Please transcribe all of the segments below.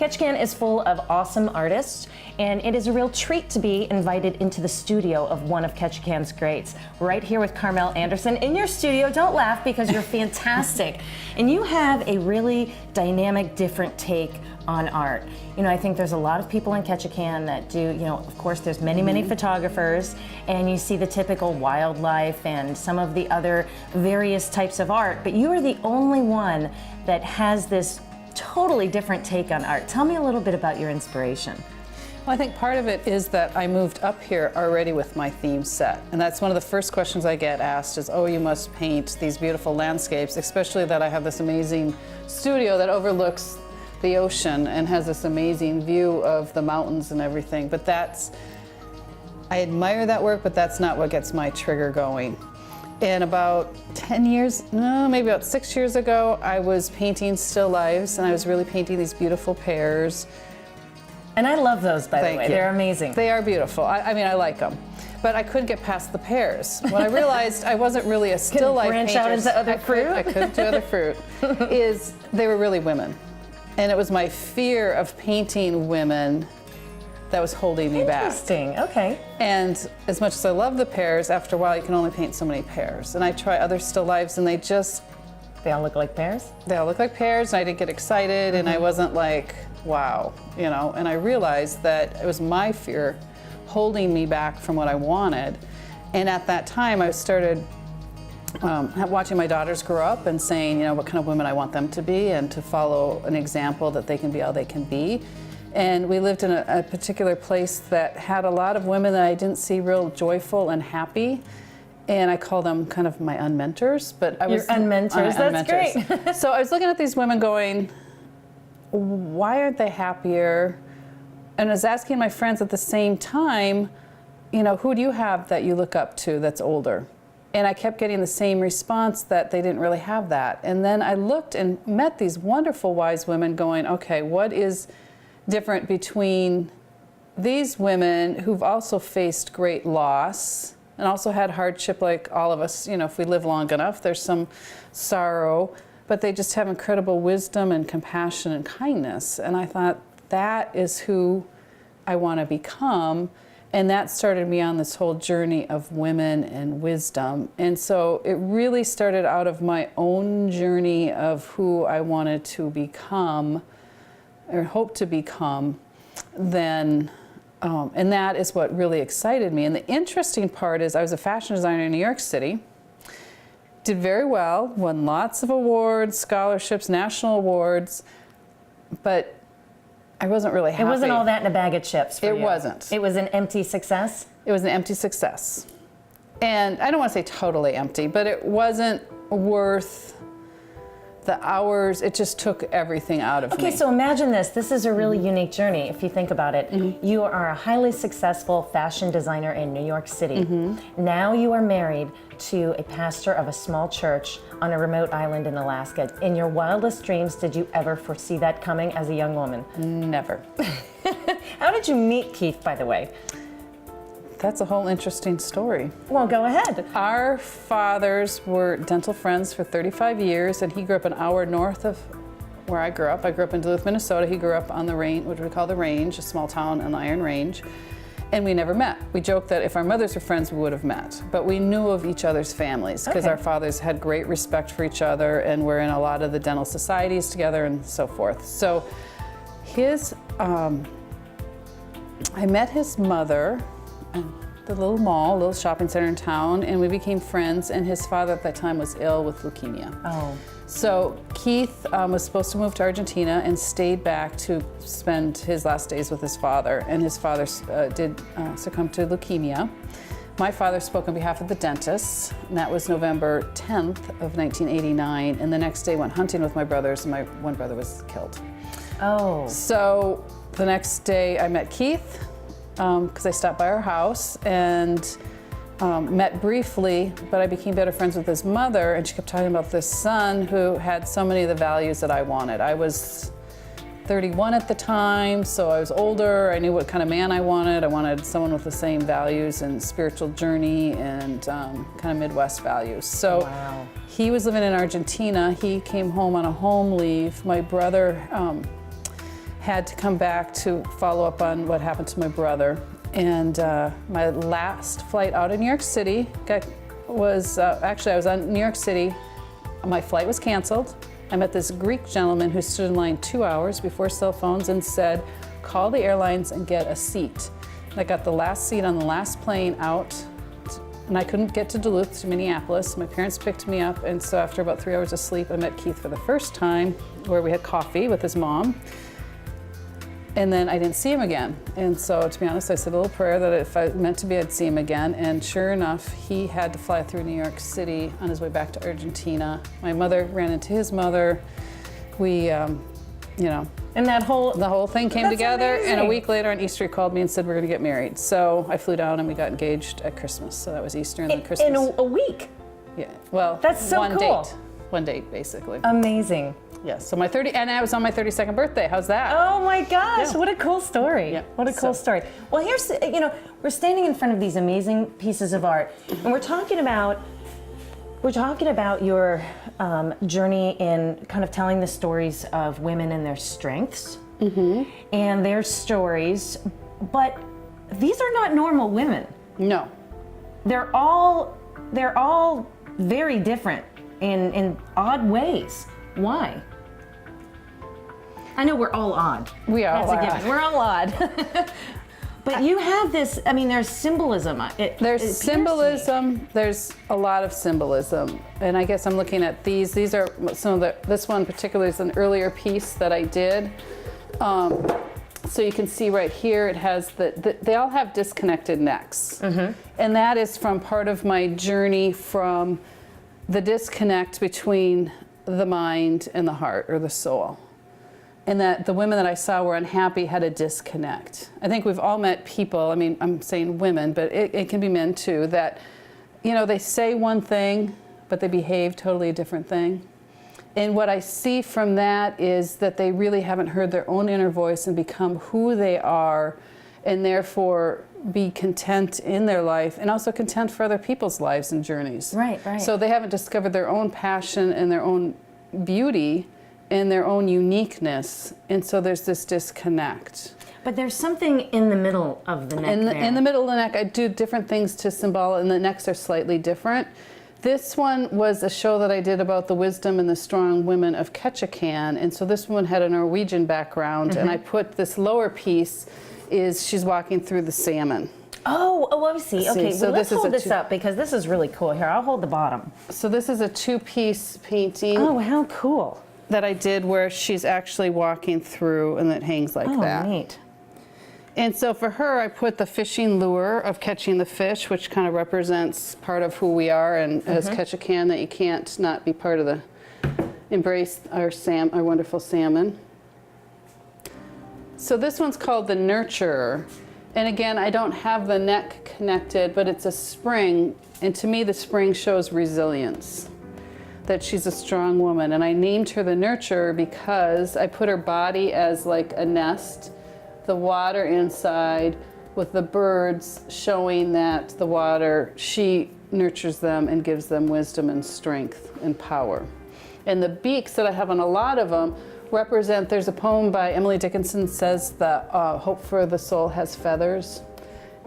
Ketchikan is full of awesome artists, and it is a real treat to be invited into the studio of one of Ketchikan's greats. Right here with Carmel Anderson in your studio. Don't laugh because you're fantastic. And you have a really dynamic, different take on art. You know, I think there's a lot of people in Ketchikan that do, you know, of course there's many photographers, and you see the typical wildlife and some of the other various types of art, but you are the only one that has this totally different take on art. Tell me a little bit about your inspiration. Well, I think part of it is that I moved up here already with my theme set. And that's one of the first questions I get asked is, oh, you must paint these beautiful landscapes, especially that I have this amazing studio that overlooks the ocean and has this amazing view of the mountains and everything. But I admire that work, but that's not what gets my trigger going. And about 10 years, no, maybe about 6 years ago, I was painting still lifes, and I was really painting these beautiful pears. And I love those, by the way. They're amazing. They are beautiful. I mean, I like them. But I couldn't get past the pears. When I realized I wasn't really a still life painter. Branch out into other fruit? I couldn't do other fruit. They were really women. And it was my fear of painting women that was holding me back. Interesting, okay. And as much as I love the pears, after a while you can only paint so many pears. And I try other still lifes and they all look like pears? They all look like pears, and I didn't get excited, and I wasn't like, wow, you know. And I realized that it was my fear holding me back from what I wanted. And at that time I started watching my daughters grow up and saying, you know, what kind of women I want them to be, and to follow an example that they can be all they can be. And we lived in a particular place that had a lot of women that I didn't see real joyful and happy. And I call them kind of my unmentors. But I was your unmentors, that's great. So I was looking at these women going, why aren't they happier? And I was asking my friends at the same time, you know, who do you have that you look up to that's older? And I kept getting the same response that they didn't really have that. And then I looked and met these wonderful wise women going, okay, what is different between these women who've also faced great loss and also had hardship like all of us? You know, if we live long enough, there's some sorrow, but they just have incredible wisdom and compassion and kindness. And I thought, that is who I want to become. And that started me on this whole journey of women and wisdom. And so it really started out of my own journey of who I wanted to become, or hope to become, then, and that is what really excited me. And the interesting part is I was a fashion designer in New York City, did very well, won lots of awards, scholarships, national awards, but I wasn't really happy. It wasn't all that in a bag of chips for you. It wasn't. It was an empty success? It was an empty success. And I don't want to say totally empty, but it wasn't worth the hours. It just took everything out of me. Okay, so imagine this. This is a really unique journey if you think about it. You are a highly successful fashion designer in New York City. Now you are married to a pastor of a small church on a remote island in Alaska. In your wildest dreams, did you ever foresee that coming as a young woman? Never. How did you meet Keith, by the way? That's a whole interesting story. Well, go ahead. Our fathers were dental friends for 35 years, and he grew up an hour north of where I grew up. I grew up in Duluth, Minnesota. He grew up on the range, what we call the Range, a small town on the Iron Range. And we never met. We joked that if our mothers were friends, we would have met. But we knew of each other's families because our fathers had great respect for each other and were in a lot of the dental societies together and so forth. So I met his mother at the little mall, little shopping center in town, and we became friends, and his father at that time was ill with leukemia. Oh. So Keith was supposed to move to Argentina and stayed back to spend his last days with his father, and his father did succumb to leukemia. My father spoke on behalf of the dentists, and that was November 10th of 1989, and the next day went hunting with my brothers, and my one brother was killed. Oh. So the next day I met Keith, because I stopped by our house and met briefly, but I became better friends with his mother, and she kept talking about this son who had so many of the values that I wanted. I was 31 at the time, so I was older. I knew what kind of man I wanted. I wanted someone with the same values and spiritual journey and kind of Midwest values. So he was living in Argentina. He came home on a home leave. My brother had to come back to follow up on what happened to my brother. And my last flight out of New York City was, actually I was on New York City. My flight was canceled. I met this Greek gentleman who stood in line 2 hours before cell phones and said, call the airlines and get a seat. And I got the last seat on the last plane out, and I couldn't get to Duluth, to Minneapolis. My parents picked me up, and so after about 3 hours of sleep, I met Keith for the first time, where we had coffee with his mom. And then I didn't see him again. And so, to be honest, I said a little prayer that if I meant to be, I'd see him again. And sure enough, he had to fly through New York City on his way back to Argentina. My mother ran into his mother. We, you know, And the whole thing came That's together. amazing. And a week later on Easter, he called me and said, we're going to get married. So I flew down and we got engaged at Christmas. So that was Easter and then Christmas. in a week. Yeah, well, That's so one cool. date. One date, basically. Amazing. Yes, so and I was on my 32nd birthday. How's that? Oh my gosh, Yeah. what a cool story. Yeah, What a cool so- story. Well, here's, we're standing in front of these amazing pieces of art, and we're talking about your journey in kind of telling the stories of women and their strengths and their stories, but these are not normal women. No. They're all very different in odd ways. Why? I know we're all odd. We are. That's a given. We're all odd. But you have this, I mean, there's symbolism. There's it symbolism. There's a lot of symbolism. And I guess I'm looking at these. These are some of this one particularly is an earlier piece that I did. So you can see right here, it has they all have disconnected necks. And that is from part of my journey from the disconnect between the mind and the heart or the soul. And that the women that I saw were unhappy had a disconnect. I think we've all met people, I mean, I'm saying women, but it can be men too, that, they say one thing, but they behave totally a different thing. And what I see from that is that they really haven't heard their own inner voice and become who they are, and therefore be content in their life and also content for other people's lives and journeys. Right. So they haven't discovered their own passion and their own beauty and their own uniqueness, and so there's this disconnect. But there's something in the middle of the neck there. In the middle of the neck, I do different things to symbol, and the necks are slightly different. This one was a show that I did about the wisdom and the strong women of Ketchikan, and so this one had a Norwegian background, and I put this lower piece she's walking through the salmon. Oh, I see. Okay, so well, let's this is hold a this up because this is really cool. Here, I'll hold the bottom. So this is a two-piece painting Oh, how cool. that I did where she's actually walking through, and it hangs like that. Oh, neat. And so for her, I put the fishing lure of catching the fish, which kind of represents part of who we are, and as Ketchikan, that you can't not be part of the embrace our wonderful salmon. So this one's called the Nurturer. And again, I don't have the neck connected, but it's a spring. And to me, the spring shows resilience, that she's a strong woman. And I named her the Nurturer because I put her body as like a nest, the water inside, with the birds showing that the water, she nurtures them and gives them wisdom and strength and power. And the beaks that I have on a lot of them represent, there's a poem by Emily Dickinson says that hope for the soul has feathers.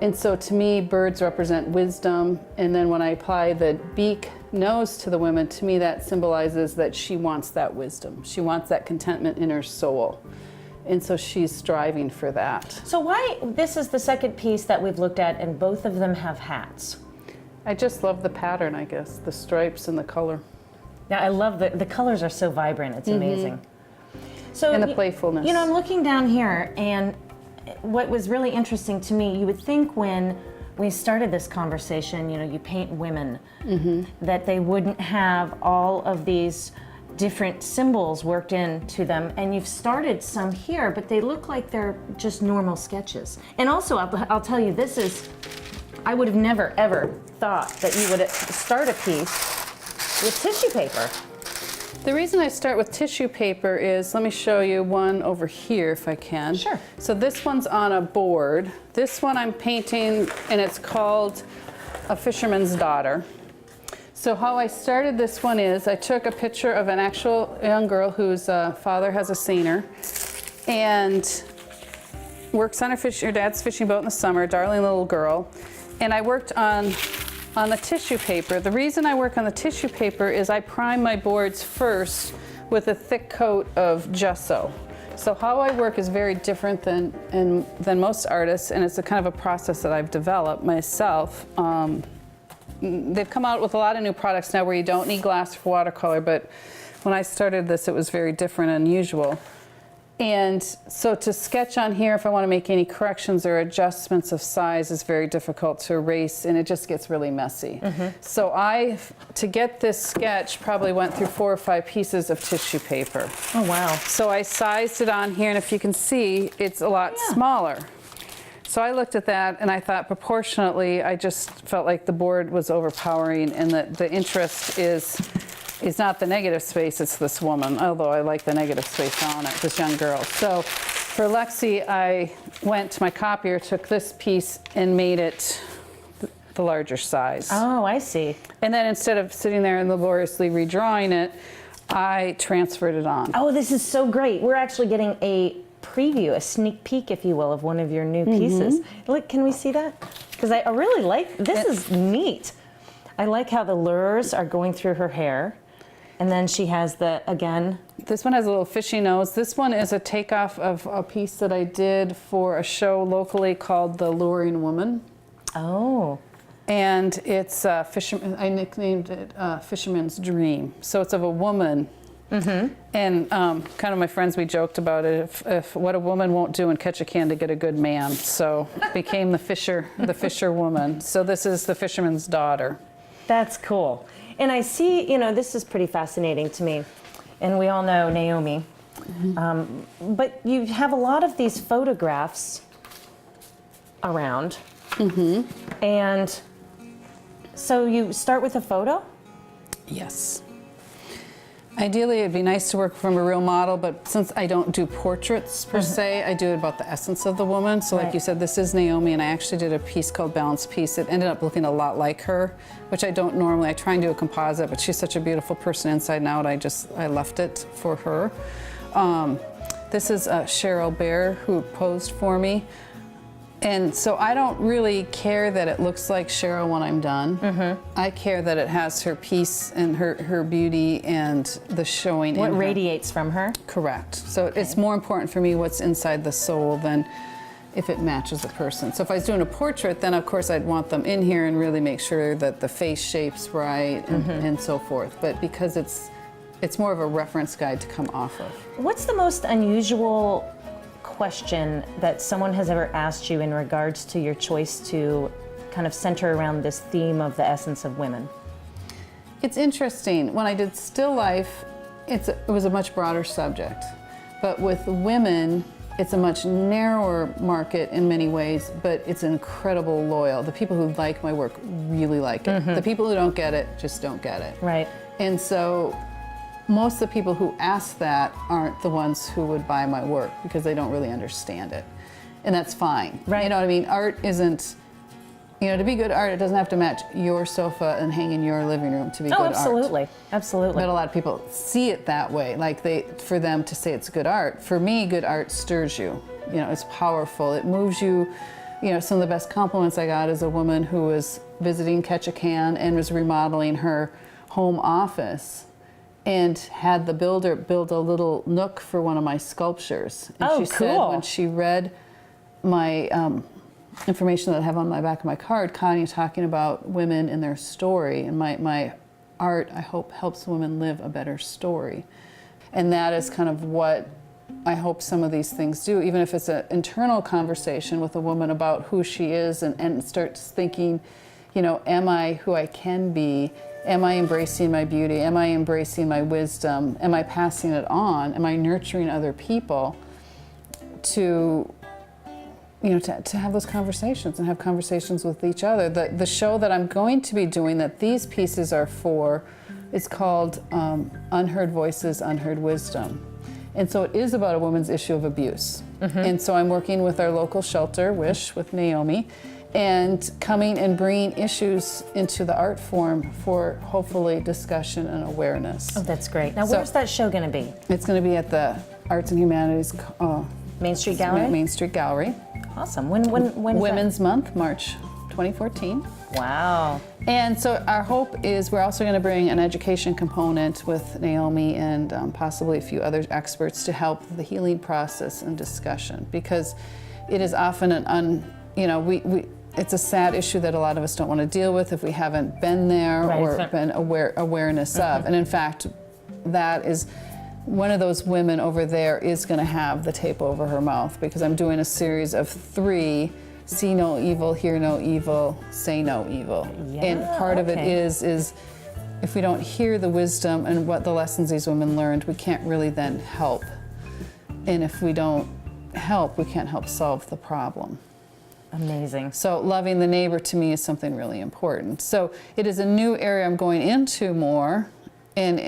And so to me, birds represent wisdom. And then when I apply the beak nose to the women, to me that symbolizes that she wants that wisdom. She wants that contentment in her soul. And so she's striving for that. So why, this is the second piece that we've looked at, and both of them have hats. I just love the pattern, I guess, the stripes and the color. Yeah, I love the colors are so vibrant. It's amazing. So And the playfulness. I'm looking down here, and what was really interesting to me, you would think when we started this conversation, you paint women, that they wouldn't have all of these different symbols worked into them, and you've started some here, but they look like they're just normal sketches. And also, I'll tell you, I would have never ever thought that you would start a piece with tissue paper. The reason I start with tissue paper is, let me show you one over here if I can. Sure. So this one's on a board. This one I'm painting, and it's called A Fisherman's Daughter. So how I started this one is I took a picture of an actual young girl whose father has a seiner, and works on her dad's fishing boat in the summer, darling little girl. And I worked on the tissue paper. The reason I work on the tissue paper is I prime my boards first with a thick coat of gesso. So how I work is very different than most artists, and it's a kind of a process that I've developed myself. They've come out with a lot of new products now where you don't need glass for watercolor, but when I started this, it was very different and unusual. And so to sketch on here, if I want to make any corrections or adjustments of size, is very difficult to erase, and it just gets really messy. So to get this sketch, probably went through 4 or 5 pieces of tissue paper. Oh, wow. So I sized it on here, and if you can see, it's a lot smaller. So I looked at that, and I thought proportionately, I just felt like the board was overpowering, and that the interest is not the negative space, it's this woman, although I like the negative space on it, this young girl. So for Lexi, I went to my copier, took this piece, and made it the larger size. Oh, I see. And then instead of sitting there and laboriously redrawing it, I transferred it on. Oh, this is so great. We're actually getting a preview, a sneak peek, if you will, of one of your new pieces. Look, can we see that? Because I really like, this is neat. I like how the lures are going through her hair. And then she has again. This one has a little fishy nose. This one is a takeoff of a piece that I did for a show locally called The Luring Woman. Oh. And it's fisherman. I nicknamed it Fisherman's Dream. So it's of a woman. And kind of my friends, we joked about it. If what a woman won't do in Ketchikan to get a good man, so became the fisher woman. So this is the fisherman's daughter. That's cool. And I see, this is pretty fascinating to me. And we all know Naomi. But you have a lot of these photographs around. And so you start with a photo? Yes. Ideally, it'd be nice to work from a real model, but since I don't do portraits per se, I do it about the essence of the woman. So like you said, this is Naomi, and I actually did a piece called Balanced Piece. It ended up looking a lot like her, which I don't normally. I try and do a composite, but she's such a beautiful person inside and out, I left it for her. This is Cheryl Bear, who posed for me. And so I don't really care that it looks like Cheryl when I'm done. I care that it has her peace and her beauty and the showing What in her. radiates from her? Correct. So it's more important for me what's inside the soul than if it matches a person. So if I was doing a portrait, then of course I'd want them in here and really make sure that the face shape's right and so forth. But because it's more of a reference guide to come off of. What's the most unusual question that someone has ever asked you in regards to your choice to kind of center around this theme of the essence of women? It's interesting. When I did still life, it was a much broader subject. But with women, it's a much narrower market in many ways, but it's incredible loyal. The people who like my work really like it. The people who don't get it just don't get it. Right. And so most of the people who ask that aren't the ones who would buy my work because they don't really understand it. And that's fine. Right. You know what I mean? Art isn't, to be good art, it doesn't have to match your sofa and hang in your living room to be good art. Absolutely. Absolutely. But a lot of people see it that way, like for them to say it's good art. For me, good art stirs you. It's powerful. It moves you. Some of the best compliments I got is a woman who was visiting Ketchikan and was remodeling her home office and had the builder build a little nook for one of my sculptures. And she said when she read my information that I have on my back of my card, Connie talking about women and their story, and my art, I hope, helps women live a better story. And that is kind of what I hope some of these things do, even if it's an internal conversation with a woman about who she is and starts thinking, am I who I can be? Am I embracing my beauty? Am I embracing my wisdom? Am I passing it on? Am I nurturing other people to have those conversations and have conversations with each other? The show that I'm going to be doing that these pieces are for is called Unheard Voices, Unheard Wisdom. And so it is about a woman's issue of abuse. And so I'm working with our local shelter, WISH, with Naomi, and coming and bringing issues into the art form for hopefully discussion and awareness. Oh, that's great. Now, where's that show going to be? It's going to be at the Arts and Humanities Main Street Gallery? Main Street Gallery. Awesome. When is Women's Month, March 2014. that? Wow. And so our hope is we're also going to bring an education component with Naomi and possibly a few other experts to help the healing process and discussion, because it is often it's a sad issue that a lot of us don't want to deal with if we haven't been there Right, or been awareness of. And in fact, that is one of those women over there is going to have the tape over her mouth, because I'm doing a series of 3: see no evil, hear no evil, say no evil. Yeah, And part of it is if we don't hear the wisdom and what the lessons these women learned, we can't really then help. And if we don't help, we can't help solve the problem. Amazing. So loving the neighbor to me is something really important. So it is a new area I'm going into more, and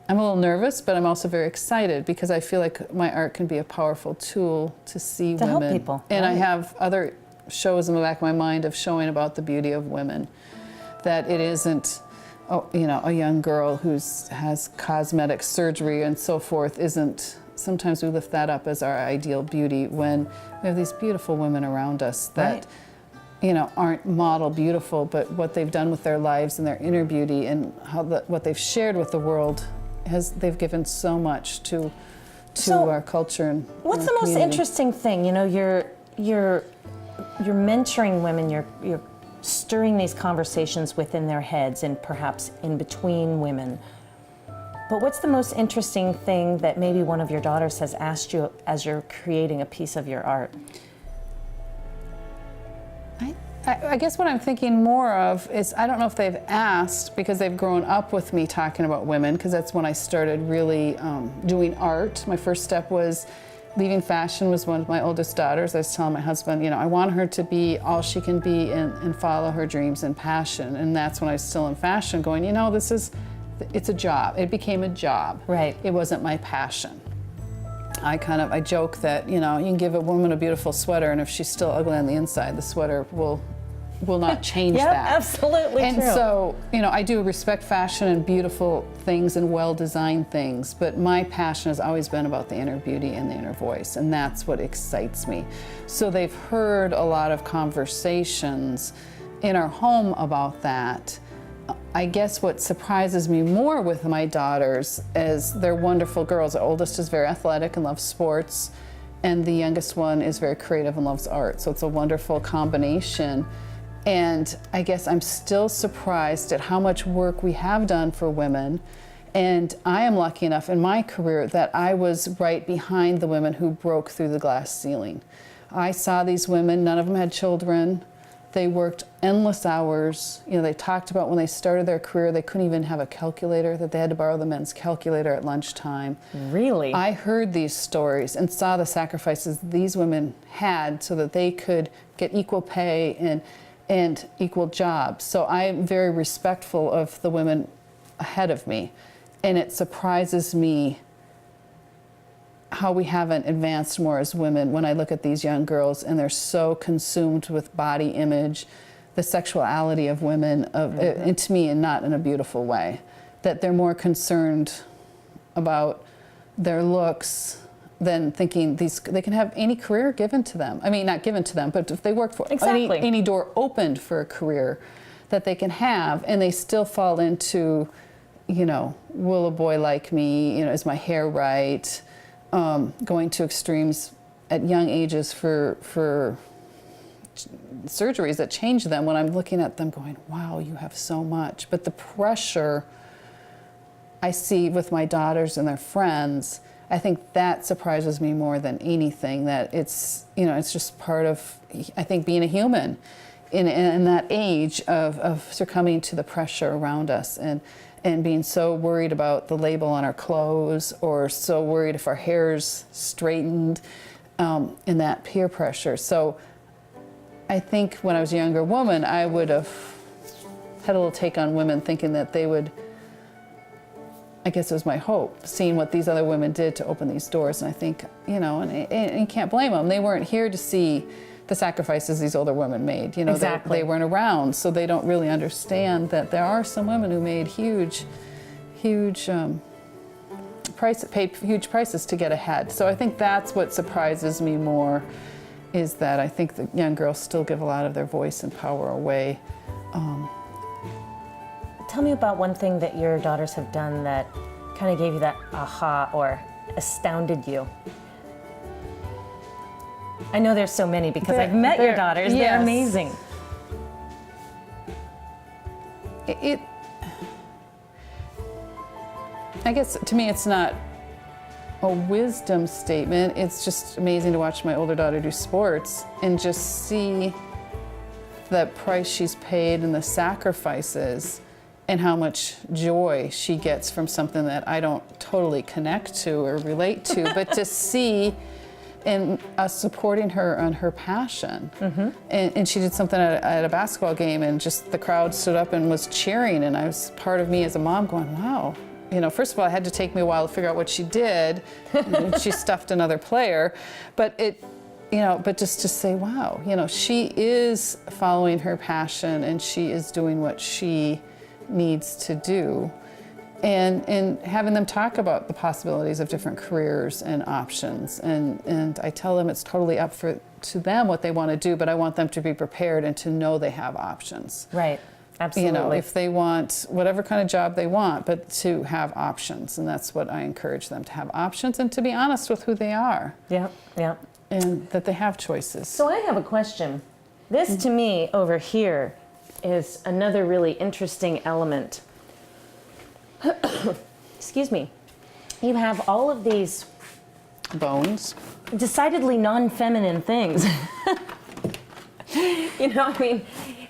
I'm a little nervous, but I'm also very excited because I feel like my art can be a powerful tool to see women. help people. And I Right. have other shows in the back of my mind of showing about the beauty of women, that it isn't, a young girl who has cosmetic surgery and so forth isn't. Sometimes we lift that up as our ideal beauty when we have these beautiful women around us that, aren't model beautiful, but what they've done with their lives and their inner beauty and what they've shared with the world they've given so much to our culture and What's our the most community. interesting thing? You're mentoring women. You're stirring these conversations within their heads and perhaps in between women. But what's the most interesting thing that maybe one of your daughters has asked you as you're creating a piece of your art? I guess what I'm thinking more of is, I don't know if they've asked because they've grown up with me talking about women, because that's when I started really doing art. My first step was leaving fashion was one of my oldest daughters. I was telling my husband, I want her to be all she can be and follow her dreams and passion. And that's when I was still in fashion going, it's a job. It became a job. Right. It wasn't my passion. I joke that, you can give a woman a beautiful sweater, and if she's still ugly on the inside, the sweater will not change Yep, that. absolutely And true. so, I do respect fashion and beautiful things and well-designed things, but my passion has always been about the inner beauty and the inner voice, and that's what excites me. So they've heard a lot of conversations in our home about that. I guess what surprises me more with my daughters is they're wonderful girls. The oldest is very athletic and loves sports, and the youngest one is very creative and loves art. So it's a wonderful combination. And I guess I'm still surprised at how much work we have done for women. And I am lucky enough in my career that I was right behind the women who broke through the glass ceiling. I saw these women, none of them had children. They worked endless hours. They talked about when they started their career, they couldn't even have a calculator, that they had to borrow the men's calculator at lunchtime. Really? I heard these stories and saw the sacrifices these women had so that they could get equal pay and equal jobs. So I'm very respectful of the women ahead of me. And it surprises me how we haven't advanced more as women when I look at these young girls and they're so consumed with body image, the sexuality of women, and to me, and not in a beautiful way, that they're more concerned about their looks than thinking they can have any career given to them. I mean, not given to them, but if they work for Exactly. any door opened for a career that they can have, and they still fall into, will a boy like me? Is my hair right? Going to extremes at young ages for surgeries that change them, when I'm looking at them going, wow, you have so much. But the pressure I see with my daughters and their friends, I think that surprises me more than anything, that it's just part of, I think, being a human in that age of succumbing to the pressure around us and being so worried about the label on our clothes, or so worried if our hair's straightened, in that peer pressure. So I think when I was a younger woman, I would have had a little take on women, thinking that they would, I guess it was my hope, seeing what these other women did to open these doors. And I think, and you can't blame them. They weren't here to see the sacrifices these older women made. Exactly. They weren't around, so they don't really understand that there are some women who made huge pay huge prices to get ahead. So I think that's what surprises me more, is that I think the young girls still give a lot of their voice and power away. Tell me about one thing that your daughters have done that kind of gave you that aha or astounded you. I know there's so many because I've met your daughters. Yes. They're amazing. I guess to me it's not a wisdom statement. It's just amazing to watch my older daughter do sports and just see the price she's paid and the sacrifices and how much joy she gets from something that I don't totally connect to or relate to, but to see and us supporting her on her passion. And she did something at a basketball game, and just the crowd stood up and was cheering, and I was part of me as a mom going, wow. You know, first of all, it had to take me a while to figure out what she did. She stuffed another player, but but just to say, wow, she is following her passion and she is doing what she needs to do. And having them talk about the possibilities of different careers and options. And I tell them it's totally up to them what they want to do, but I want them to be prepared and to know they have options. Right. Absolutely. If they want whatever kind of job they want, but to have options. And that's what I encourage them, to have options and to be honest with who they are. Yeah, yeah. And that they have choices. So I have a question. This to me over here is another really interesting element. Excuse me. You have all of these bones, decidedly non-feminine things.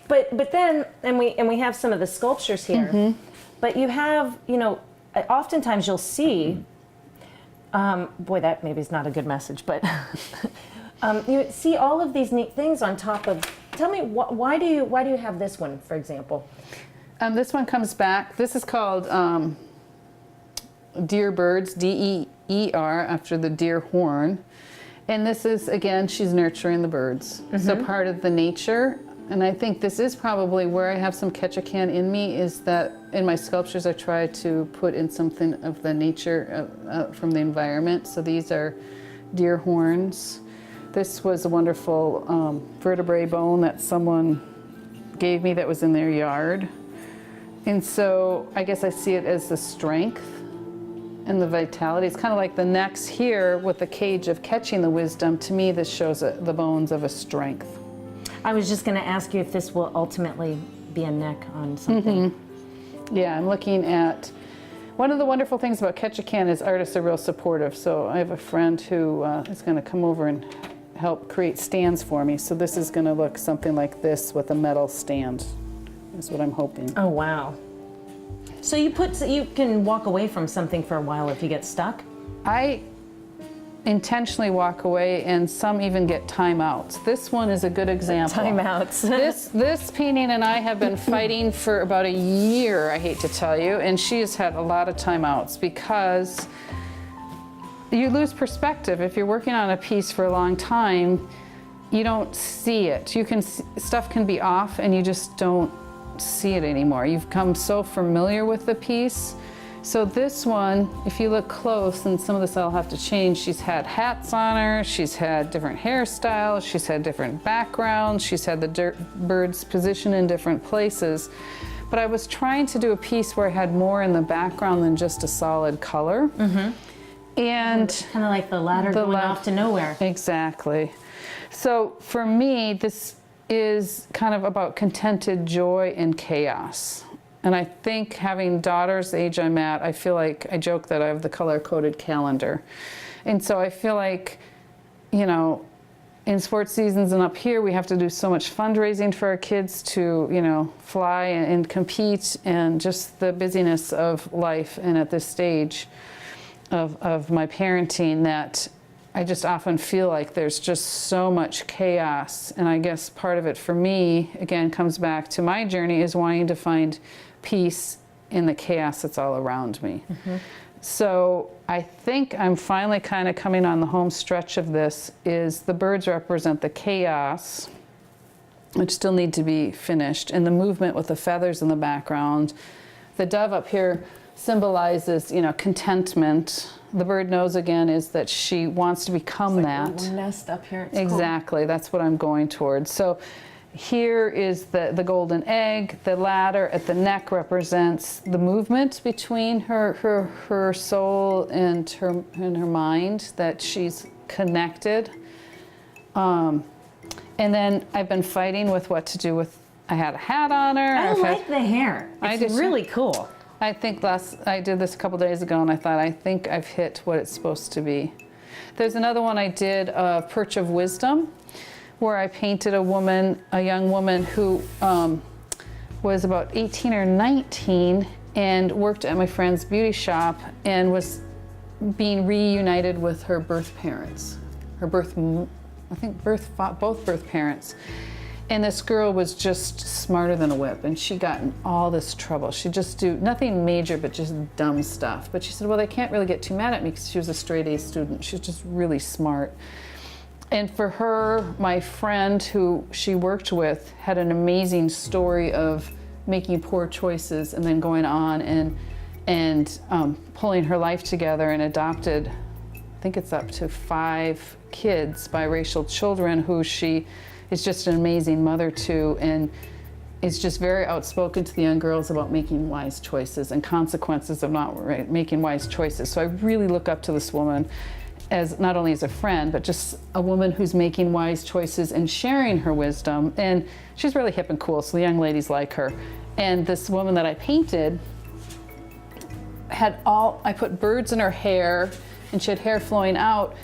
But then we have some of the sculptures here. But you have, oftentimes you'll see boy, that maybe is not a good message, but you see all of these neat things on top of. Tell me, why do you have this one, for example? This one comes back. This is called Deer Birds, D-E-E-R, after the deer horn. And this is, again, she's nurturing the birds. So part of the nature. And I think this is probably where I have some Ketchikan in me, is that in my sculptures I try to put in something of the nature from the environment. So these are deer horns. This was a wonderful vertebrae bone that someone gave me that was in their yard. And so I guess I see it as the strength and the vitality. It's kind of like the necks here with the cage of catching the wisdom. To me, this shows the bones of a strength. I was just going to ask you if this will ultimately be a neck on something. Yeah, I'm looking at, one of the wonderful things about Ketchikan is artists are real supportive. So I have a friend who is going to come over and help create stands for me. So this is going to look something like this with a metal stand, is what I'm hoping. Oh, wow. So you can walk away from something for a while if you get stuck? I intentionally walk away, and some even get timeouts. This one is a good example. Timeouts. This painting and I have been fighting for about a year, I hate to tell you, and she has had a lot of timeouts because you lose perspective. If you're working on a piece for a long time, you don't see it. Stuff can be off and you just don't see it anymore. You've become so familiar with the piece. So this one, if you look close, and some of this I'll have to change, she's had hats on her, she's had different hairstyles, she's had different backgrounds, she's had the birds positioned in different places. But I was trying to do a piece where I had more in the background than just a solid color. And kind of like the ladder going off to nowhere. Exactly. So for me, this is kind of about contented joy and chaos. And I think having daughters the age I'm at, I feel like, I joke that I have the color-coded calendar. And so I feel like, in sports seasons and up here, we have to do so much fundraising for our kids to, fly and compete, and just the busyness of life. And at this stage of my parenting, that I just often feel like there's just so much chaos. And I guess part of it for me, again, comes back to my journey, is wanting to find peace in the chaos that's all around me. So I think I'm finally kind of coming on the home stretch of this. Is the birds represent the chaos, which still need to be finished, and the movement with the feathers in the background. The dove up here symbolizes, contentment the bird knows again is that she wants to become that. A little nest up here. It's Exactly, that's what I'm going towards. So here is the golden egg. The ladder at the neck represents the movement between her soul and her mind, that she's connected. And then I've been fighting with what to do with, I had a hat on her. I like the hair. It's really cool. I think I did this a couple days ago, and I thought, I think I've hit what it's supposed to be. There's another one I did, Perch of Wisdom, where I painted a young woman who was about 18 or 19 and worked at my friend's beauty shop and was being reunited with her birth parents. Both birth parents. And this girl was just smarter than a whip, and she got in all this trouble. She'd just do nothing major, but just dumb stuff. But she said, well, they can't really get too mad at me because she was a straight A student. She was just really smart. And for her, my friend who she worked with had an amazing story of making poor choices and then going on and pulling her life together, and adopted, I think it's up to 5 kids, biracial children, who she is just an amazing mother to, and is just very outspoken to the young girls about making wise choices and consequences of not making wise choices. So I really look up to this woman as not only as a friend, but just a woman who's making wise choices and sharing her wisdom. And she's really hip and cool, so the young ladies like her. And this woman that I painted I put birds in her hair, and she had hair flowing out,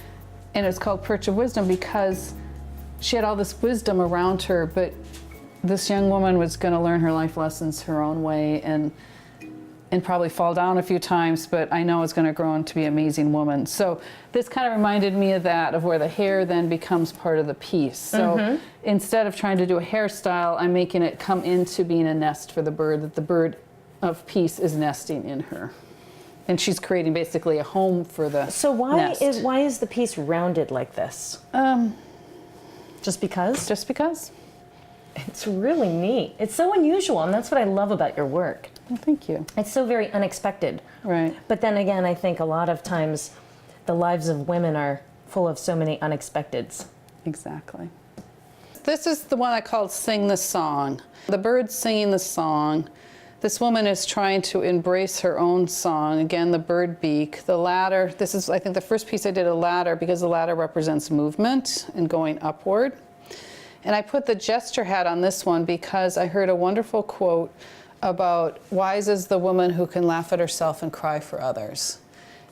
and it's called Perch of Wisdom because she had all this wisdom around her, but this young woman was going to learn her life lessons her own way and probably fall down a few times, but I know it's going to grow into be an amazing woman. So this kind of reminded me of that, of where the hair then becomes part of the piece. So instead of trying to do a hairstyle, I'm making it come into being a nest for the bird, that the bird of peace is nesting in her. And she's creating basically a home for the So why nest. is the piece rounded like this? Just because? Just because. It's really neat. It's so unusual, and that's what I love about your work. Well, thank you. It's so very unexpected. Right. But then again, I think a lot of times the lives of women are full of so many unexpecteds. Exactly. This is the one I called Sing the Song. The bird's singing the song. This woman is trying to embrace her own song. Again, the bird beak. The ladder, this is, I think, the first piece I did a ladder because the ladder represents movement and going upward. And I put the gesture hat on this one because I heard a wonderful quote about wise is the woman who can laugh at herself and cry for others.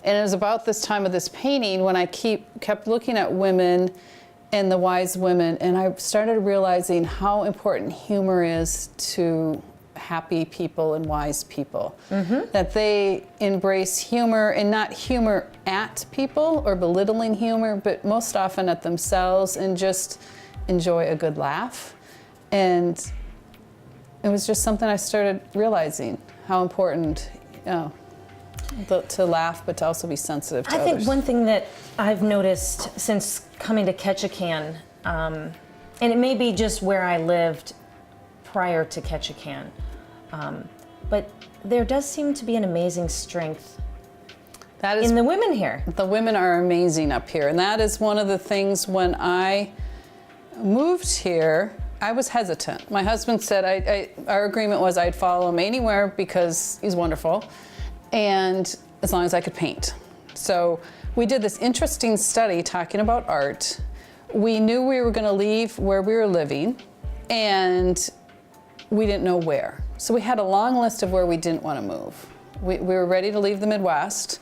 And it was about this time of this painting when I kept looking at women and the wise women, and I started realizing how important humor is to happy people and wise people. That they embrace humor, and not humor at people or belittling humor, but most often at themselves, and just enjoy a good laugh. And it was just something I started realizing, how important to laugh, but to also be sensitive to I others. think one thing that I've noticed since coming to Ketchikan, and it may be just where I lived prior to Ketchikan, but there does seem to be an amazing strength that is in the women here. The women are amazing up here, and that is one of the things. When I moved here, I was hesitant. My husband said our agreement was I'd follow him anywhere because he's wonderful, and as long as I could paint. So we did this interesting study talking about art. We knew we were going to leave where we were living, and we didn't know where. So we had a long list of where we didn't want to move. We were ready to leave the Midwest.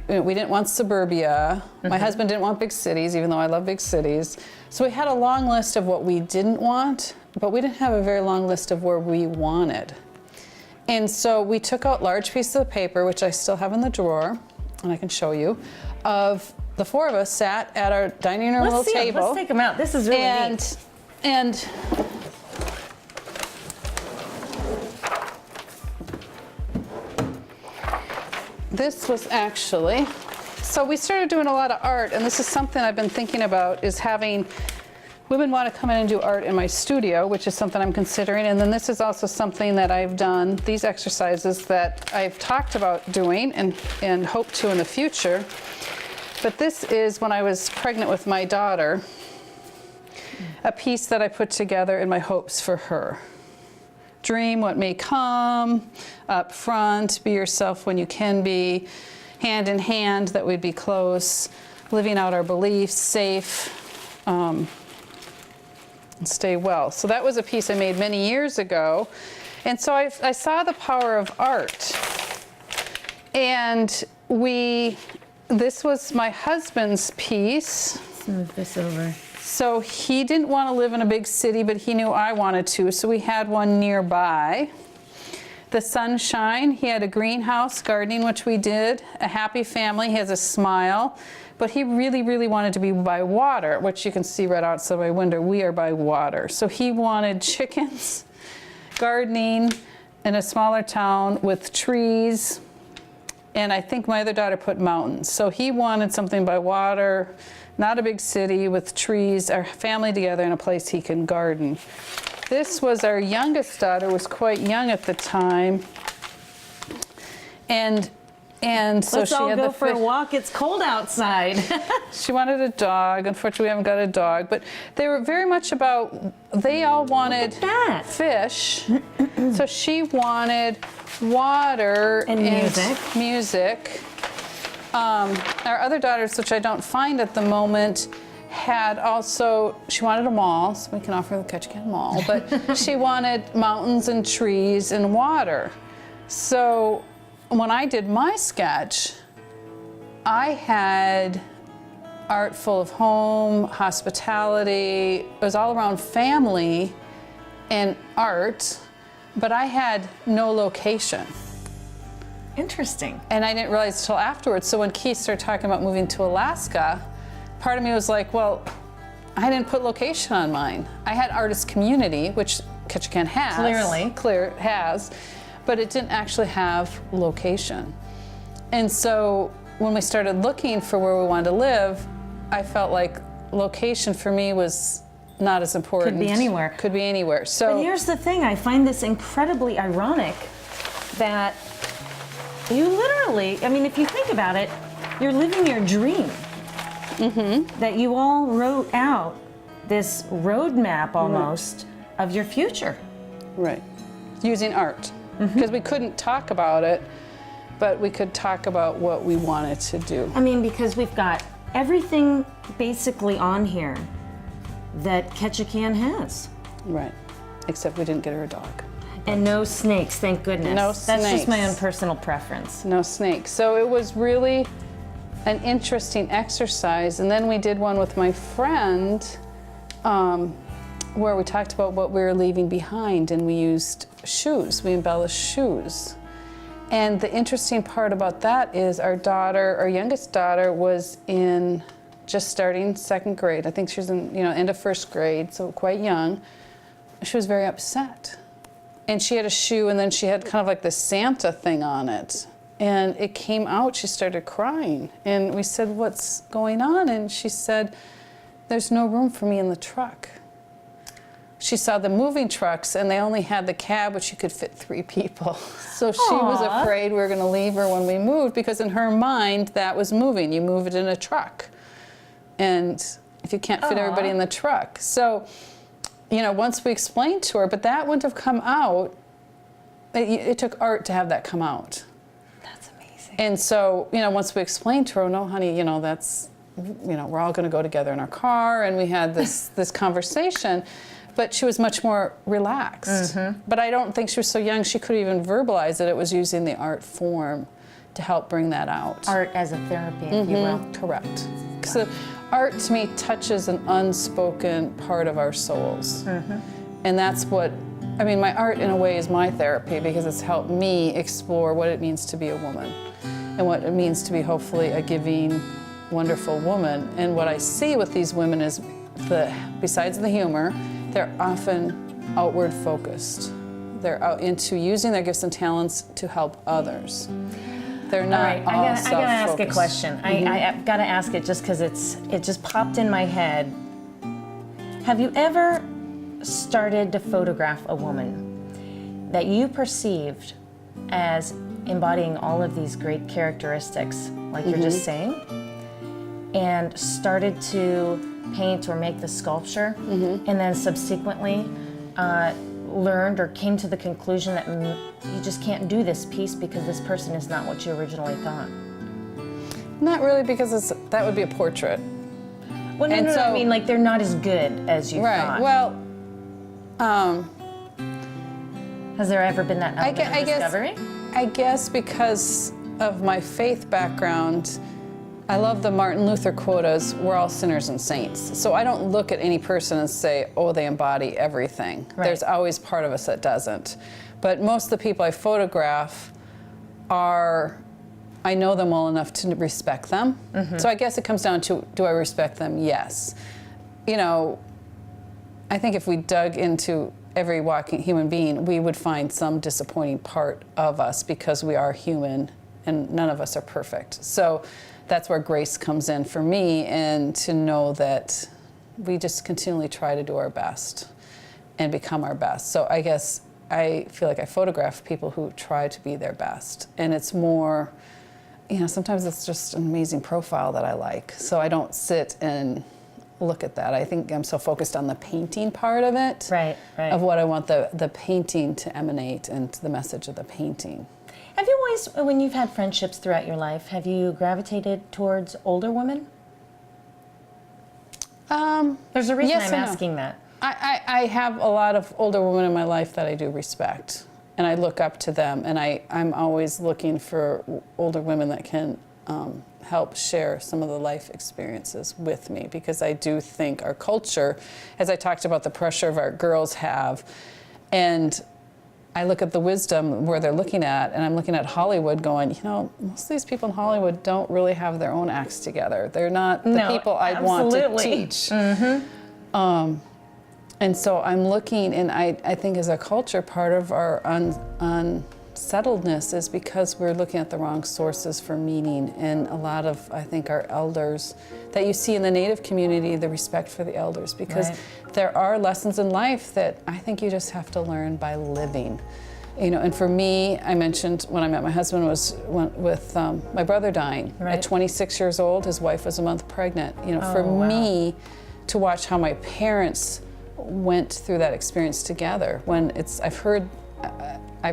We didn't want suburbia. My husband didn't want big cities, even though I love big cities. So we had a long list of what we didn't want, but we didn't have a very long list of where we wanted. And so we took out large pieces of paper, which I still have in the drawer, and I can show you, of the 4 of us sat at our dining room little table. Let's take them out. This is really neat. And this was actually, so we started doing a lot of art, and this is something I've been thinking about, is having women want to come in and do art in my studio, which is something I'm considering. And then this is also something that I've done, these exercises that I've talked about doing and hope to in the future. But this is when I was pregnant with my daughter, a piece that I put together in my hopes for her. Dream what may come, up front, be yourself when you can be, hand in hand that we'd be close, living out our beliefs, safe, and stay well. So that was a piece I made many years ago. And so I saw the power of art. And this was my husband's piece. Let's move this over. So he didn't want to live in a big city, but he knew I wanted to, so we had one nearby. The sunshine, he had a greenhouse, gardening, which we did, a happy family, he has a smile, but he really, really wanted to be by water, which you can see right outside my window. We are by water. So he wanted chickens, gardening in a smaller town with trees, and I think my other daughter put mountains. So he wanted something by water, not a big city with trees, our family together in a place he can garden. This was our youngest daughter, was quite young at the time. And so Let's she all had go the for a walk. It's cold outside. She wanted a dog. Unfortunately, we haven't got a dog. But they were very much about, they all wanted fish. So she wanted water And music. Our other daughters, which I don't find at the moment, had also, she wanted a mall, so we can offer the Ketchikan Mall, but she wanted mountains and trees and water. So when I did my sketch, I had art full of home, hospitality. It was all around family and art, but I had no location. Interesting. And I didn't realize until afterwards. So when Keith started talking about moving to Alaska, part of me was like, well, I didn't put location on mine. I had artist community, which Ketchikan has. Clear has, but it didn't actually have location. And so when we started looking for where we wanted to live, I felt like location for me was not as important. Could be anywhere. Could be anywhere. So But here's the thing, I find this incredibly ironic that you literally, I mean, if you think about it, you're living your dream. That you all wrote out this roadmap almost of your future. Right. Using art. Because we couldn't talk about it, but we could talk about what we wanted to do. I mean, because we've got everything basically on here that Ketchikan has. Right. Except we didn't get her a dog. And no snakes, thank goodness. No That's just my snakes. own personal preference. No snakes. So it was really an interesting exercise. And then we did one with my friend where we talked about what we were leaving behind, and we used shoes. We embellished shoes. And the interesting part about that is our youngest daughter was just starting second grade. I think she was in, end of first grade, so quite young. She was very upset. And she had a shoe, and then she had kind of like the Santa thing on it. And it came out, she started crying. And we said, what's going on? And she said, there's no room for me in the truck. She saw the moving trucks, and they only had the cab, which you could fit 3 people. So she was afraid we were going to leave her when we moved, because in her mind, that was moving. You move it in a truck. And if you can't fit everybody in the truck. So, once we explained to her, but that wouldn't have come out. It took art to have that come out. That's amazing. And so, once we explained to her, no, honey, that's, we're all going to go together in our car, and we had this conversation. But she was much more relaxed. But I don't think she was so young she could even verbalize it. It was using the art form to help bring that out. Art as a therapy, if you will. Correct. So art to me touches an unspoken part of our souls. And that's what, my art in a way is my therapy, because it's helped me explore what it means to be a woman and what it means to be hopefully a giving, wonderful woman. And what I see with these women is besides the humor, they're often outward focused. They're out into using their gifts and talents to help others. They're not I gotta ask a question. I gotta ask it just because it just popped in my head. Have you ever started to photograph a woman that you perceived as embodying all of these great characteristics, like you're just saying, and started to paint or make the sculpture, and then subsequently learned or came to the conclusion that you just can't do this piece because this person is not what you originally thought? Not really, because that would be a portrait. Well, no, I mean, like, they're not as good as you thought. Well, has there ever been that element of discovery? I guess because of my faith background, I love the Martin Luther quotas, we're all sinners and saints. So I don't look at any person and say, oh, they embody everything. Right. There's always part of us that doesn't. But most of the people I photograph I know them well enough to respect them. So I guess it comes down to, do I respect them? Yes. You know, I think if we dug into every walking human being, we would find some disappointing part of us because we are human and none of us are perfect. So that's where grace comes in for me, and to know that we just continually try to do our best and become our best. So I guess I feel like I photograph people who try to be their best. And it's more, you know, sometimes it's just an amazing profile that I like. So I don't sit and look at that. I think I'm so focused on the painting part of it. Right. Of what I want the painting to emanate and the message of the painting. Have you always, when you've had friendships throughout your life, have you gravitated towards older women? There's a reason I'm asking that. I have a lot of older women in my life that I do respect, and I look up to them, and I'm always looking for older women that can help share some of the life experiences with me, because I do think our culture, as I talked about the pressure of our girls have, and I look at the wisdom where they're looking at, and I'm looking at Hollywood going, you know, most of these people in Hollywood don't really have their own acts together. They're not the people I'd want to teach. And so I'm looking, and I think as a culture, part of our unsettledness is because we're looking at the wrong sources for meaning. And a lot of, I think, our elders, that you see in the Native community, the respect for the elders, because there are lessons in life that I think you just have to learn by living. You know, and for me, I mentioned when I met my husband was with my brother dying. At 26 years old, his wife was a month pregnant. You know, me, to watch how my parents went through that experience together, when I've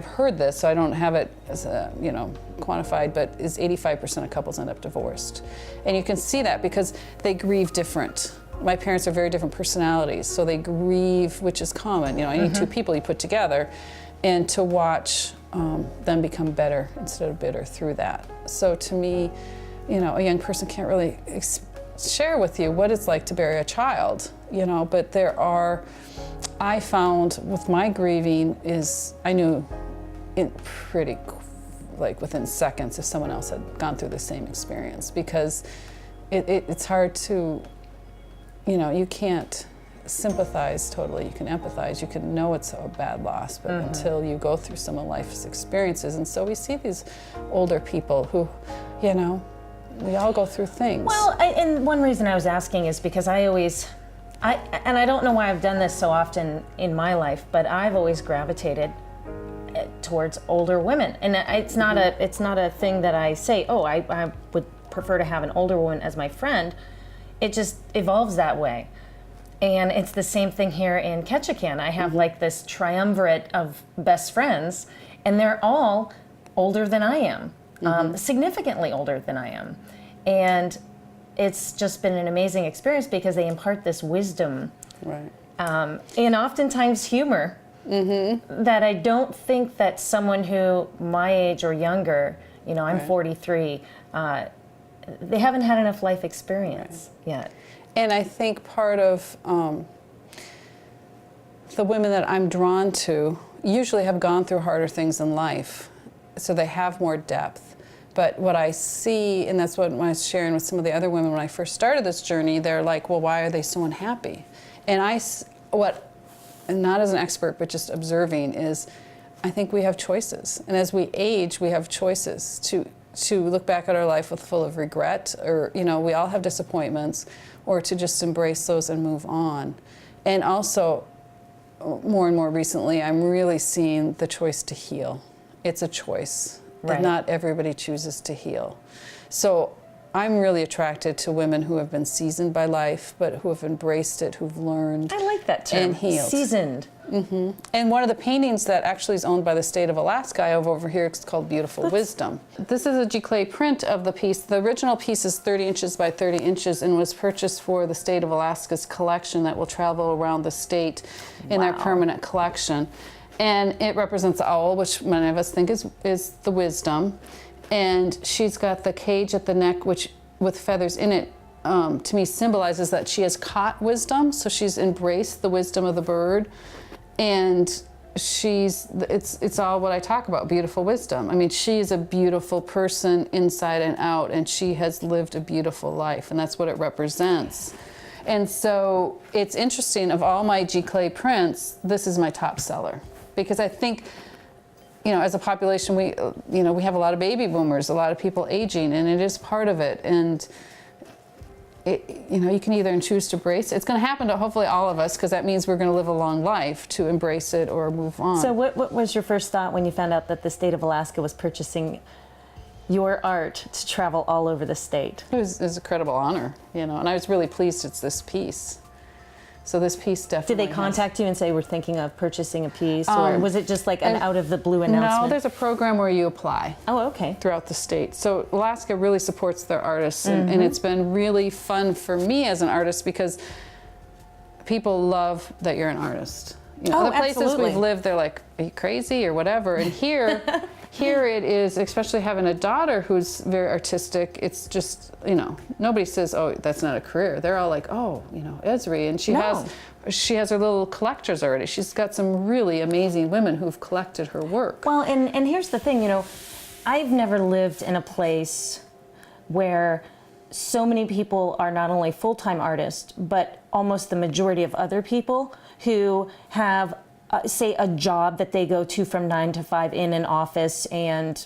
heard this, so I don't have it as you know, quantified, but is 85% of couples end up divorced. And you can see that because they grieve different. My parents are very different personalities, so they grieve, which is common. You know, I need two people you put together, and to watch them become better instead of bitter through that. So to me, you know, a young person can't really share with you what it's like to bury a child, you know, but I found with my grieving I knew within seconds if someone else had gone through the same experience, because it's hard to, you know, you can't sympathize totally, you can empathize, you can know it's a bad loss, but until you go through some of life's experiences. And so we see these older people who, you know, we all go through things. Well, and one reason I was asking is because I don't know why I've done this so often in my life, but I've always gravitated towards older women. And it's not a thing that I say, oh, I would prefer to have an older woman as my friend. It just evolves that way. And it's the same thing here in Ketchikan. I have like this triumvirate of best friends, and they're all older than I am. Significantly older than I am. And it's just been an amazing experience because they impart this wisdom, and oftentimes humor, that I don't think that someone who my age or younger, you know, I'm 43, they haven't had enough life experience yet. And I think part of the women that I'm drawn to usually have gone through harder things in life, so they have more depth. But what I see, and that's what I was sharing with some of the other women when I first started this journey, they're like, well, why are they so unhappy? And and not as an expert, but just observing, is I think we have choices. And as we age, we have choices to look back at our life full of regret, or, you know, we all have disappointments, or to just embrace those and move on. And also, more and more recently, I'm really seeing the choice to heal. It's a choice. Right. And not everybody chooses to heal. So I'm really attracted to women who have been seasoned by life, but who have embraced it, who've learned. I like that term. And healed. Seasoned. And one of the paintings that actually is owned by the state of Alaska, I have over here, it's called Beautiful Wisdom. This is a giclée print of the piece. The original piece is 30 inches by 30 inches and was purchased for the state of Alaska's collection that will travel around the state in their permanent collection. And it represents the owl, which many of us think is the wisdom. And she's got the cage at the neck, which with feathers in it, to me symbolizes that she has caught wisdom. So she's embraced the wisdom of the bird. And it's all what I talk about, beautiful wisdom. I mean, she is a beautiful person inside and out, and she has lived a beautiful life, and that's what it represents. And so it's interesting, of all my giclée prints, this is my top seller. Because I think, as a population, we have a lot of baby boomers, a lot of people aging, and it is part of it. And you can either choose to embrace it. It's going to happen to hopefully all of us, because that means we're going to live a long life, to embrace it or move on. So what was your first thought when you found out that the state of Alaska was purchasing your art to travel all over the state? It was an incredible honor, and I was really pleased it's this piece. So this piece definitely. Did they contact you and say we're thinking of purchasing a piece, or was it just like an out of the blue announcement? No, there's a program where you apply. Oh, okay. Throughout the state. So Alaska really supports their artists, and it's been really fun for me as an artist, because people love that you're an artist. Other places absolutely. we've lived, they're like, are you crazy or whatever? And here, here it is, especially having a daughter who's very artistic, it's just, nobody says, oh, that's not a career. They're all like, oh, Esri. And she has her little collectors already. She's got some really amazing women who've collected her work. Well, and here's the thing, I've never lived in a place where so many people are not only full-time artists, but almost the majority of other people who have say a job that they go to from 9 to 5 in an office, and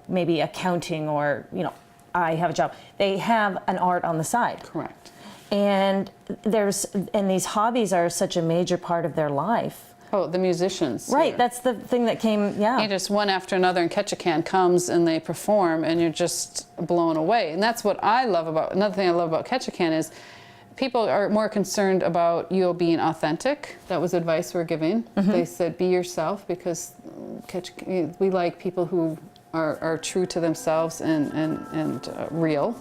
maybe accounting, or I have a job. They have an art on the side. Correct. And these hobbies are such a major part of their life. Oh, the musicians. Right, here. that's the thing that came, yeah. You just one after another in Ketchikan comes and they perform, and you're just blown away. And that's what I love about, another thing I love about Ketchikan is people are more concerned about you being authentic. That was advice we're giving. They said, be yourself, because we like people who are true to themselves and real.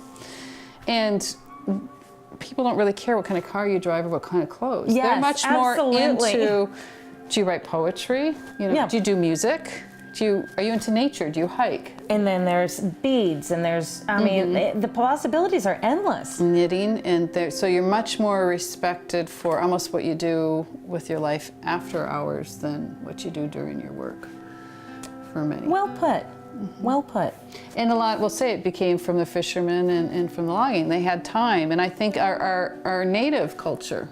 And people don't really care what kind of car you drive or what kind of clothes. Yes, they're much more absolutely. into, do you write poetry? Yeah. Do you do music? Are you into nature? Do you hike? And then there's beads, and there's, I mean, the possibilities are endless. Knitting, and so you're much more respected for almost what you do with your life after hours than what you do during your work, for many. Well put. Well put. And a lot will say it became from the fishermen and from the logging. They had time, and I think our native culture,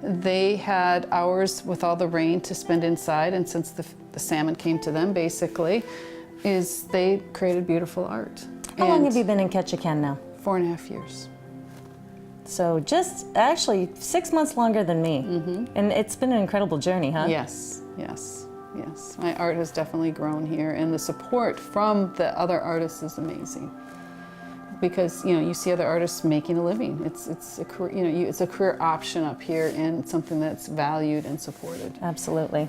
they had hours with all the rain to spend inside, and since the salmon came to them, basically, they created beautiful art. How long have you been in Ketchikan now? 4.5 years. So just actually 6 months longer than me. And it's been an incredible journey, huh? Yes, yes, yes. My art has definitely grown here, and the support from the other artists is amazing. Because you see other artists making a living. It's a career, it's a career option up here, and something that's valued and supported. Absolutely.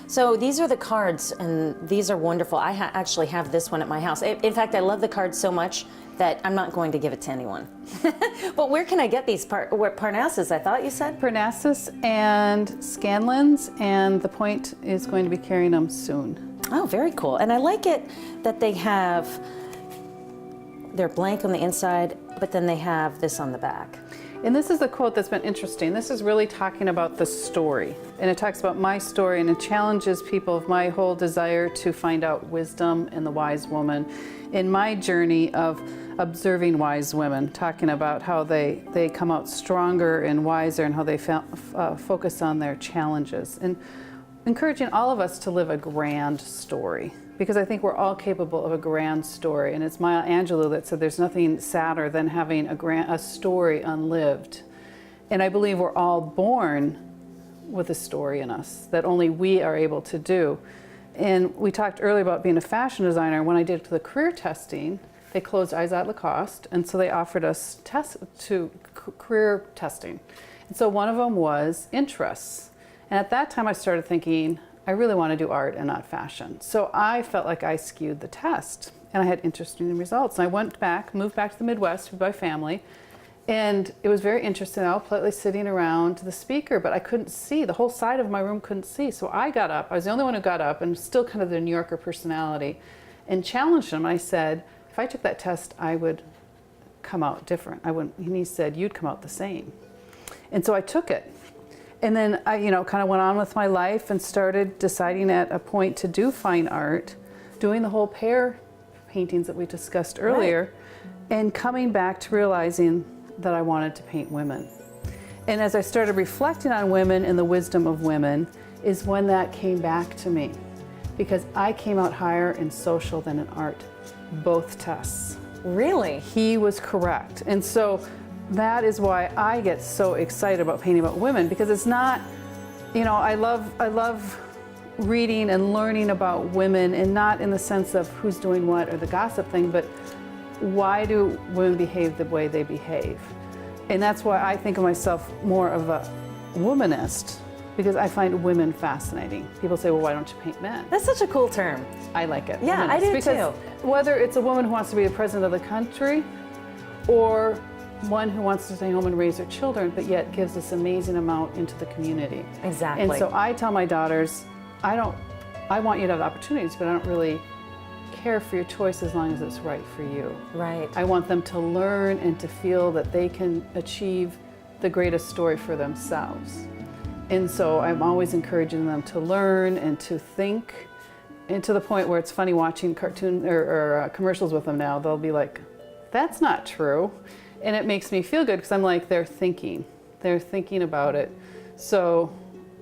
So these are the cards, and these are wonderful. I actually have this one at my house. In fact, I love the cards so much that I'm not going to give it to anyone. But where can I get these? Parnassus, I thought you said? Parnassus and Scanlons, and the Point is going to be carrying them soon. Oh, very cool. And I like it that they're blank on the inside, but then they have this on the back. And this is a quote that's been interesting. This is really talking about the story. And it talks about my story, and it challenges people of my whole desire to find out wisdom in the wise woman in my journey of observing wise women, talking about how they come out stronger and wiser, and how they focus on their challenges. And encouraging all of us to live a grand story, because I think we're all capable of a grand story. And it's Maya Angelou that said there's nothing sadder than having a story unlived. And I believe we're all born with a story in us that only we are able to do. And we talked earlier about being a fashion designer. When I did the career testing, they closed Izod Lacoste, and so they offered us career testing. And so one of them was interests. And at that time I started thinking, I really want to do art and not fashion. So I felt like I skewed the test, and I had interesting results. And I moved back to the Midwest with my family, and it was very interesting. I was politely sitting around the speaker, but I couldn't see. The whole side of my room couldn't see. So I got up. I was the only one who got up, and still kind of the New Yorker personality, and challenged him. I said, if I took that test, I would come out different. I wouldn't. And he said, you'd come out the same. And so I took it. And then I, kind of went on with my life and started deciding at a point to do fine art, doing the whole pair paintings that we discussed earlier, and coming back to realizing that I wanted to paint women. And as I started reflecting on women and the wisdom of women is when that came back to me, because I came out higher in social than in art, both tests. Really? He was correct. And so that is why I get so excited about painting about women, because it's not, I love reading and learning about women, and not in the sense of who's doing what or the gossip thing, but why do women behave the way they behave? And that's why I think of myself more of a womanist, because I find women fascinating. People say, well, why don't you paint men? That's such a cool term. I like it. Yeah, I do because too. Whether it's a woman who wants to be the president of the country, or one who wants to stay home and raise their children, but yet gives this amazing amount into the community. Exactly. And so I tell my daughters, I want you to have the opportunities, but I don't really care for your choice as long as it's right for you. Right. I want them to learn and to feel that they can achieve the greatest story for themselves. And so I'm always encouraging them to learn and to think, and to the point where it's funny watching cartoon or commercials with them now. They'll be like, that's not true. And it makes me feel good, because I'm like, they're thinking about it. So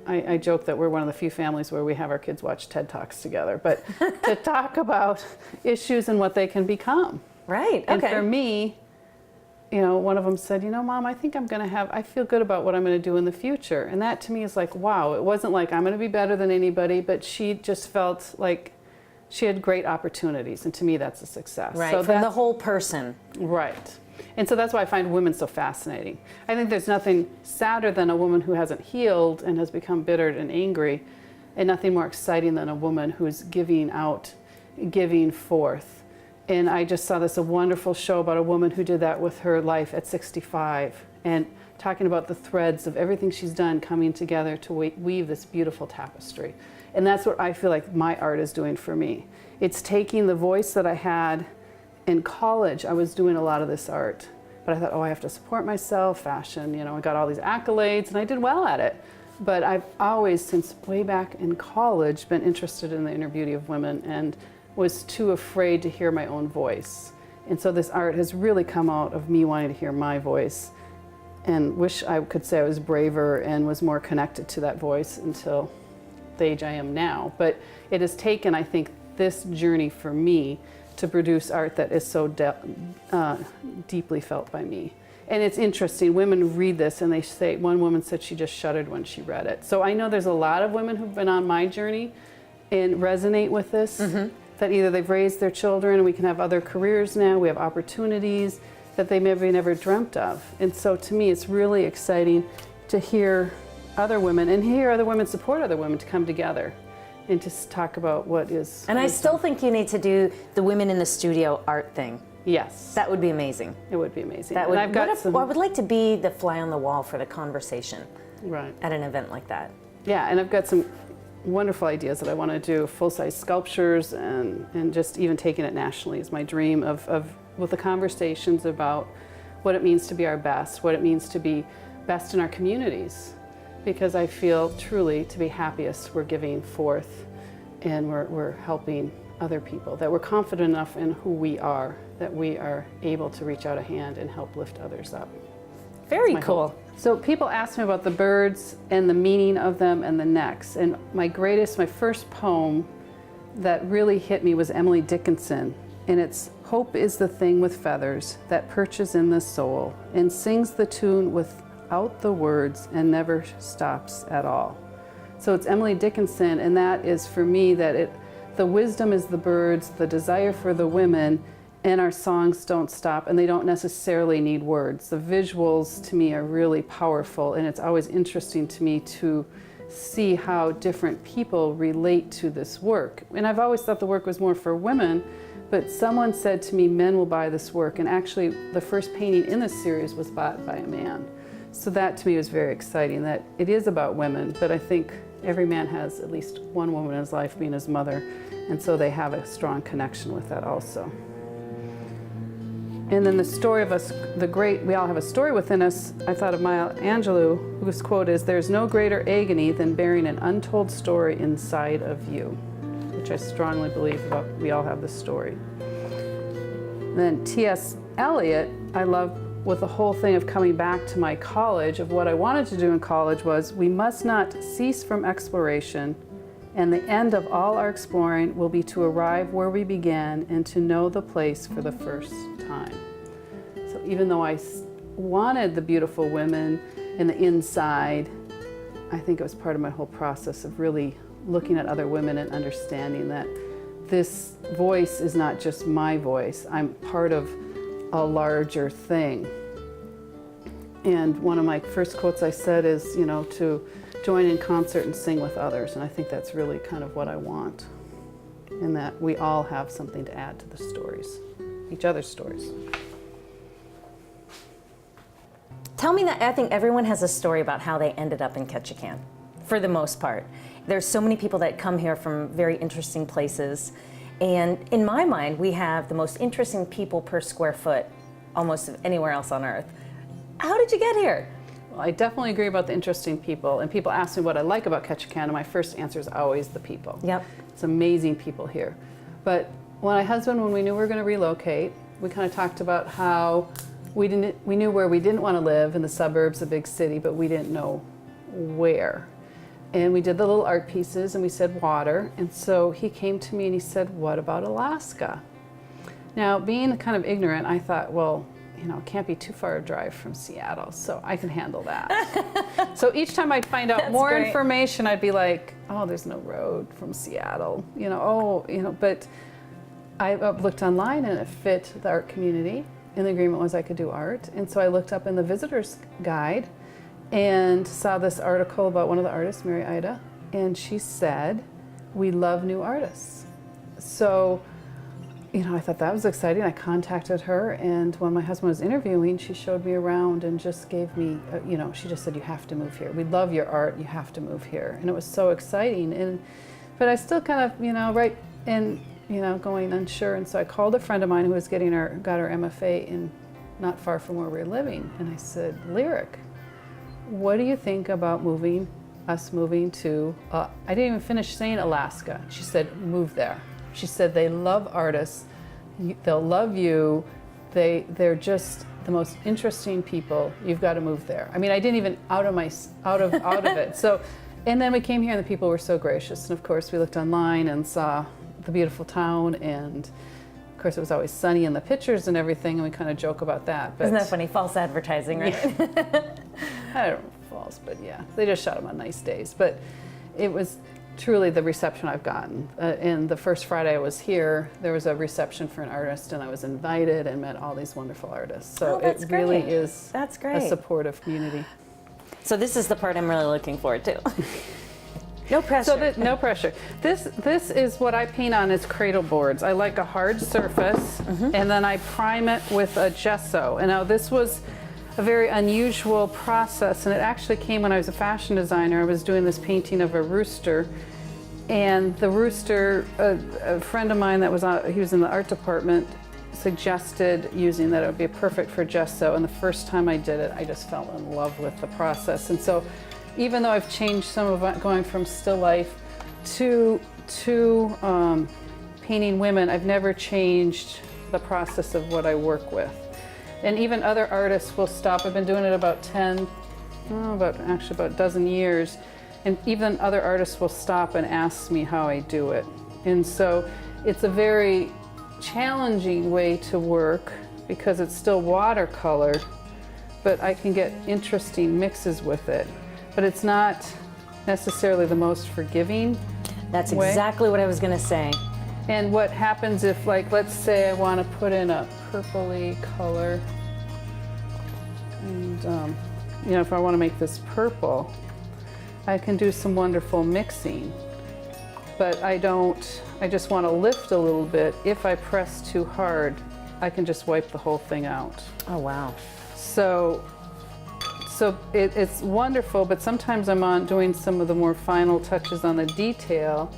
I joke that we're one of the few families where we have our kids watch TED Talks together, but to talk about issues and what they can become. Right, okay. And for me, one of them said, Mom, I think I feel good about what I'm going to do in the future. And that to me is like, wow, it wasn't like I'm going to be better than anybody, but she just felt like she had great opportunities. And to me, that's a success. Right, so from the whole person. Right. And so that's why I find women so fascinating. I think there's nothing sadder than a woman who hasn't healed and has become bitter and angry, and nothing more exciting than a woman who's giving forth. And I just saw a wonderful show about a woman who did that with her life at 65, and talking about the threads of everything she's done coming together to weave this beautiful tapestry. And that's what I feel like my art is doing for me. It's taking the voice that I had in college. I was doing a lot of this art, but I thought, I have to support myself, fashion, I got all these accolades, and I did well at it. But I've always, since way back in college, been interested in the inner beauty of women, and was too afraid to hear my own voice. And so this art has really come out of me wanting to hear my voice, and wish I could say I was braver and was more connected to that voice until the age I am now. But it has taken, I think, this journey for me to produce art that is so deeply felt by me. And it's interesting, women read this and they say, one woman said she just shuddered when she read it. So I know there's a lot of women who've been on my journey and resonate with this, that either they've raised their children and we can have other careers now, we have opportunities that they maybe never dreamt of. And so to me, it's really exciting to hear other women, and hear other women support other women to come together and just talk about what is. And I still think you need to do the women in the studio art thing. Yes. That would be amazing. It would be amazing. That and would, I've got some, I would like to be the fly on the wall for the conversation right. at an event like that. Yeah, and I've got some wonderful ideas that I want to do, full-size sculptures, and just even taking it nationally is my dream of with the conversations about what it means to be our best, what it means to be best in our communities. Because I feel truly to be happiest, we're giving forth and we're helping other people, that we're confident enough in who we are, that we are able to reach out a hand and help lift others up. Very cool. Hope. So people ask me about the birds and the meaning of them and the necks. And my first poem that really hit me was Emily Dickinson. And it's, hope is the thing with feathers that perches in the soul and sings the tune with without the words and never stops at all. So it's Emily Dickinson, and that is for me that the wisdom is the birds, the desire for the women, and our songs don't stop, and they don't necessarily need words. The visuals to me are really powerful, and it's always interesting to me to see how different people relate to this work. And I've always thought the work was more for women, but someone said to me, men will buy this work, and actually the first painting in this series was bought by a man. So that to me was very exciting, that it is about women, but I think every man has at least one woman in his life being his mother, and so they have a strong connection with that also. And then the story of us, we all have a story within us. I thought of Maya Angelou, whose quote is, "There's no greater agony than bearing an untold story inside of you," which I strongly believe about. We all have this story. And then T.S. Eliot, I love with the whole thing of coming back to my college, of what I wanted to do in college was, we must not cease from exploration, and the end of all our exploring will be to arrive where we began and to know the place for the first time. So even though I wanted the beautiful women and the inside, I think it was part of my whole process of really looking at other women and understanding that this voice is not just my voice. I'm part of a larger thing. And one of my first quotes I said is, to join in concert and sing with others. And I think that's really kind of what I want. And that we all have something to add to the stories, each other's stories. Tell me that I think everyone has a story about how they ended up in Ketchikan, for the most part. There's so many people that come here from very interesting places. And in my mind, we have the most interesting people per square foot almost of anywhere else on earth. How did you get here? Well, I definitely agree about the interesting people. And people ask me what I like about Ketchikan, and my first answer is always the people. Yep. It's amazing people here. But my husband, when we knew we were going to relocate, we kind of talked about how we knew where we didn't want to live, in the suburbs, a big city, but we didn't know where. And we did the little art pieces, and we said water. And so he came to me and he said, "What about Alaska?" Now, being kind of ignorant, I thought, well, it can't be too far a drive from Seattle, so I can handle that. So each time I'd find out more information, I'd be like, oh, there's no road from Seattle, but I looked online and it fit the art community, and the agreement was I could do art. And so I looked up in the visitor's guide and saw this article about one of the artists, Mary Ida, and she said, "We love new artists." So I thought that was exciting. I contacted her, and when my husband was interviewing, she showed me around and just gave me, she just said, "You have to move here. We love your art. You have to move here." And it was so exciting. But I still kind of, going unsure. And so I called a friend of mine who was got her MFA in not far from where we were living. And I said, "Lyric, what do you think about us moving to," I didn't even finish saying Alaska. She said, "Move there." She said, "They love artists. They'll love you. They're just the most interesting people. You've got to move there." I mean, I didn't even out of it. So, and then we came here, and the people were so gracious. And of course, we looked online and saw the beautiful town, and of course, it was always sunny in the pictures and everything. And we kind of joke about that. But isn't that funny? False advertising, right? Yeah. I don't know if false, but yeah, they just shot them on nice days. But it was truly the reception I've gotten. And the first Friday I was here, there was a reception for an artist, and I was invited and met all these wonderful artists. So it really is a supportive community. So this is the part I'm really looking forward to. No pressure. No pressure. This is what I paint on as cradle boards. I like a hard surface, and then I prime it with a gesso. And now this was a very unusual process, and it actually came when I was a fashion designer. I was doing this painting of a rooster, and the rooster, a friend of mine he was in the art department, suggested using that it would be perfect for gesso. And the first time I did it, I just fell in love with the process. And so even though I've changed some of it, going from still life to painting women, I've never changed the process of what I work with. And even other artists will stop. I've been doing it about a dozen years. And even other artists will stop and ask me how I do it. And so it's a very challenging way to work because it's still watercolor, but I can get interesting mixes with it. But it's not necessarily the most forgiving. That's way. exactly what I was going to say. And what happens if, like, let's say I want to put in a purpley color, and you know, if I want to make this purple, I can do some wonderful mixing. But I just want to lift a little bit. If I press too hard, I can just wipe the whole thing out. Oh, wow. So it's wonderful, but sometimes I'm doing some of the more final touches on the detail,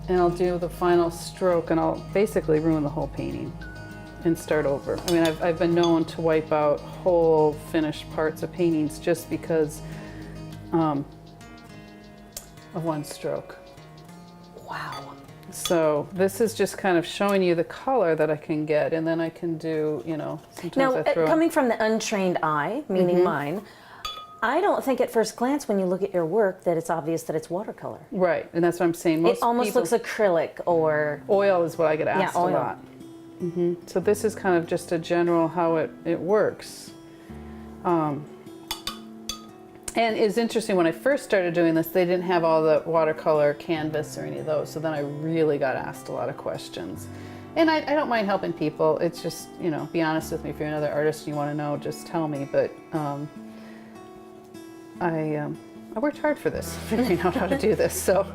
and I'll do the final stroke, and I'll basically ruin the whole painting and start over. I mean, I've been known to wipe out whole finished parts of paintings just because of one stroke. Wow. So this is just kind of showing you the color that I can get, and then I can do, you know, sometimes Now, I throw... coming from the untrained eye, meaning mine, I don't think at first glance when you look at your work that it's obvious that it's watercolor. Right, and that's what I'm saying. Most It almost people, looks acrylic or... oil is what I get asked oil. a lot. So this is kind of just a general how it works. And it's interesting, when I first started doing this, they didn't have all the watercolor canvas or any of those, so then I really got asked a lot of questions. And I don't mind helping people. It's just, you know, be honest with me. If you're another artist and you want to know, just tell me. But I worked hard for this, figuring out how to do this. So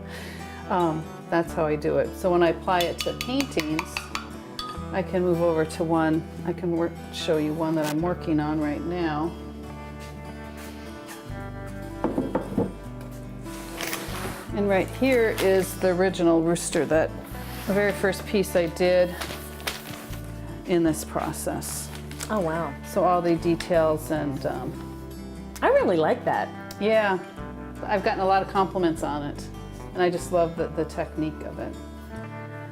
that's how I do it. So when I apply it to paintings, I can move over to one. I can show you one that I'm working on right now. And right here is the original rooster, that the very first piece I did in this process. Oh, wow. So all the details, and I really like that. yeah, I've gotten a lot of compliments on it, and I just love the technique of it.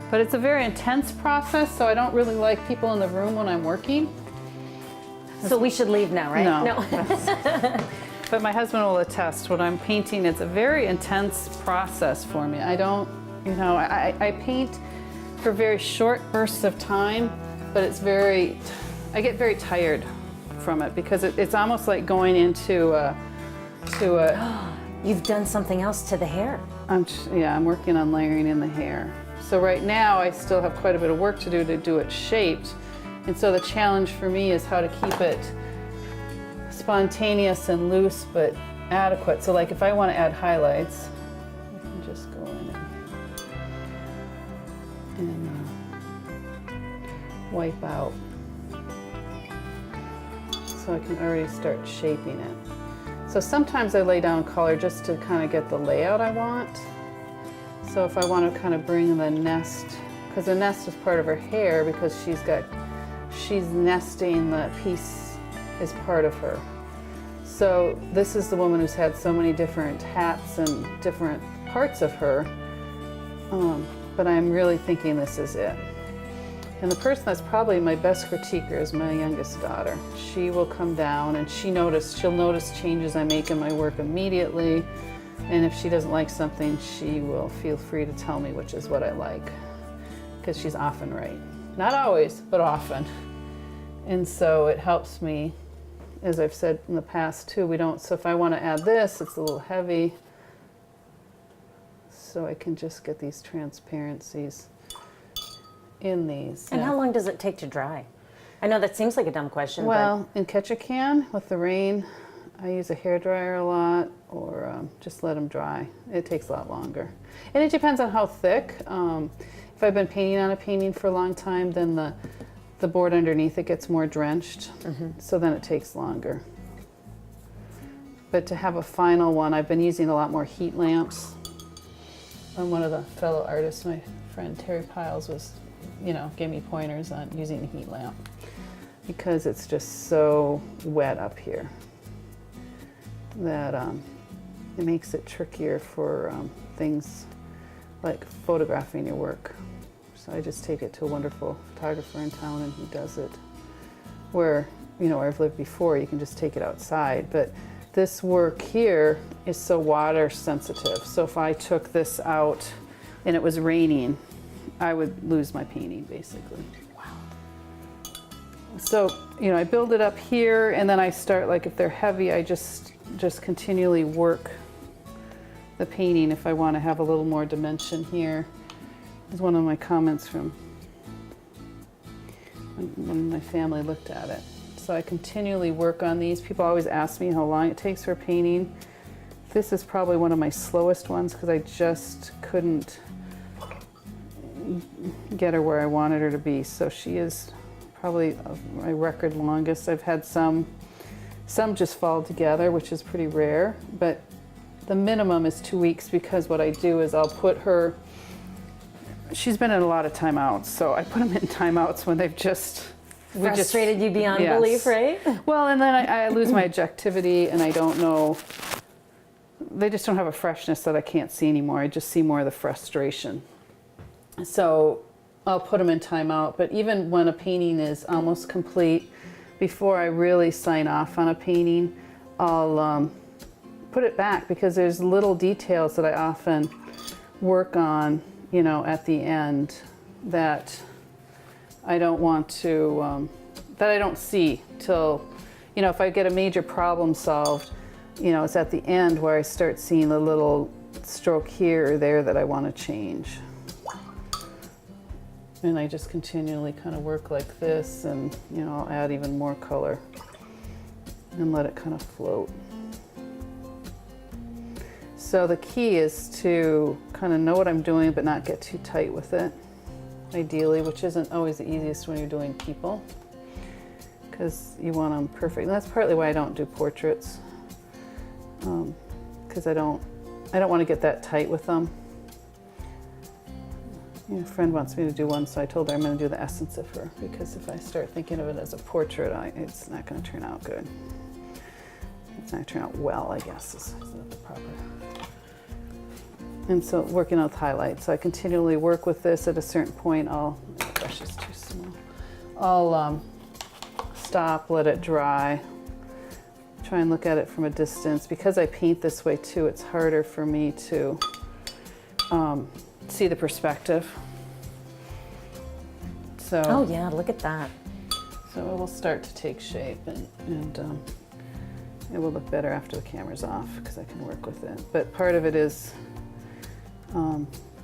But it's a very intense process, so I don't really like people in the room when I'm working. So we should leave now, right? No. But my husband will attest, when I'm painting, it's a very intense process for me. I don't, you know, I paint for very short bursts of time, but it's I get very tired from it, because it's almost like going into a You've done something else to the hair. I'm working on layering in the hair. So right now I still have quite a bit of work to do it shaped. And so the challenge for me is how to keep it spontaneous and loose, but adequate. So like if I want to add highlights, I can just go in and wipe out. So I can already start shaping it. So sometimes I lay down color just to kind of get the layout I want. So if I want to kind of bring the nest, because the nest is part of her hair, because she's nesting, the piece is part of her. So this is the woman who's had so many different hats and different parts of her, but I'm really thinking this is it. And the person that's probably my best critiquer is my youngest daughter. She will come down and she'll notice changes I make in my work immediately. And if she doesn't like something, she will feel free to tell me which is what I like, because she's often right. Not always, but often. And so it helps me, as I've said in the past too, so if I want to add this, it's a little heavy. So I can just get these transparencies in these. And how long does it take to dry? I know that seems like a dumb question. Well, in Ketchikan, with the rain, I use a hairdryer a lot, or just let them dry. It takes a lot longer. And it depends on how thick. If I've been painting on a painting for a long time, then the board underneath it gets more drenched, so then it takes longer. But to have a final one, I've been using a lot more heat lamps. And one of the fellow artists, my friend Terry Piles, gave me pointers on using a heat lamp, because it's just so wet up here that it makes it trickier for things like photographing your work. So I just take it to a wonderful photographer in town, and he does it. Where I've lived before, you can just take it outside, but this work here is so water sensitive. So if I took this out and it was raining, I would lose my painting basically. Wow. So, you know, I build it up here, and then I start, like if they're heavy, I just continually work the painting if I want to have a little more dimension here. Is one of my comments from when my family looked at it. So I continually work on these. People always ask me how long it takes for painting. This is probably one of my slowest ones because I just couldn't get her where I wanted her to be. So she is probably my record longest. I've had some just fall together, which is pretty rare, but the minimum is 2 weeks because what I do is I'll put her, she's been in a lot of timeouts, so I put them in timeouts when they've just Frustrated you beyond yes. belief, right? Well, and then I lose my objectivity and I don't know, they just don't have a freshness that I can't see anymore. I just see more of the frustration. So I'll put them in timeout, but even when a painting is almost complete, before I really sign off on a painting, I'll put it back because there's little details that I often work on, you know, at the end that I don't want to, that I don't see till, you know, if I get a major problem solved, you know, it's at the end where I start seeing a little stroke here or there that I want to change. And I just continually kind of work like this, and, you know, I'll add even more color and let it kind of float. So the key is to kind of know what I'm doing but not get too tight with it, ideally, which isn't always the easiest when you're doing people because you want them perfect. And that's partly why I don't do portraits, because I don't want to get that tight with them. You know, a friend wants me to do one, so I told her I'm going to do the essence of her, because if I start thinking of it as a portrait, it's not going to turn out good. It's not going to turn out well, I guess, is not the proper. And so working on highlights, so I continually work with this. At a certain point, the brush is too small. I'll stop, let it dry, try and look at it from a distance. Because I paint this way too, it's harder for me to see the perspective. So, Oh yeah, look at that. so it will start to take shape, and it will look better after the camera's off because I can work with it. But part of it is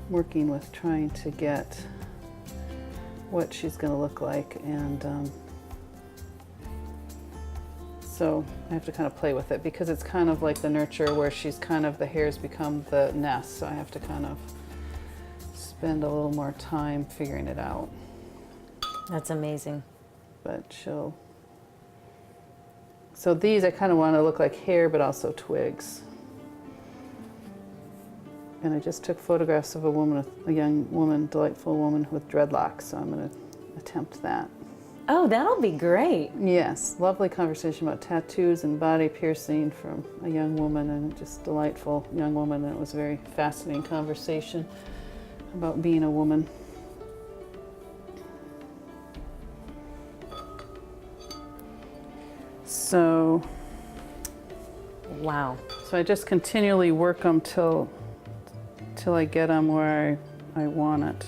working with trying to get what she's going to look like, and so I have to kind of play with it because it's kind of like the nurture where she's kind of, the hairs become the nest, so I have to kind of spend a little more time figuring it out. That's amazing. But so these I kind of want to look like hair but also twigs. And I just took photographs of a young woman, delightful woman with dreadlocks, so I'm going to attempt that. Oh, that'll be great. Yes, lovely conversation about tattoos and body piercing from a young woman, and just delightful young woman, and it was a very fascinating conversation about being a woman. So Wow. I just continually work them till I get them where I want it.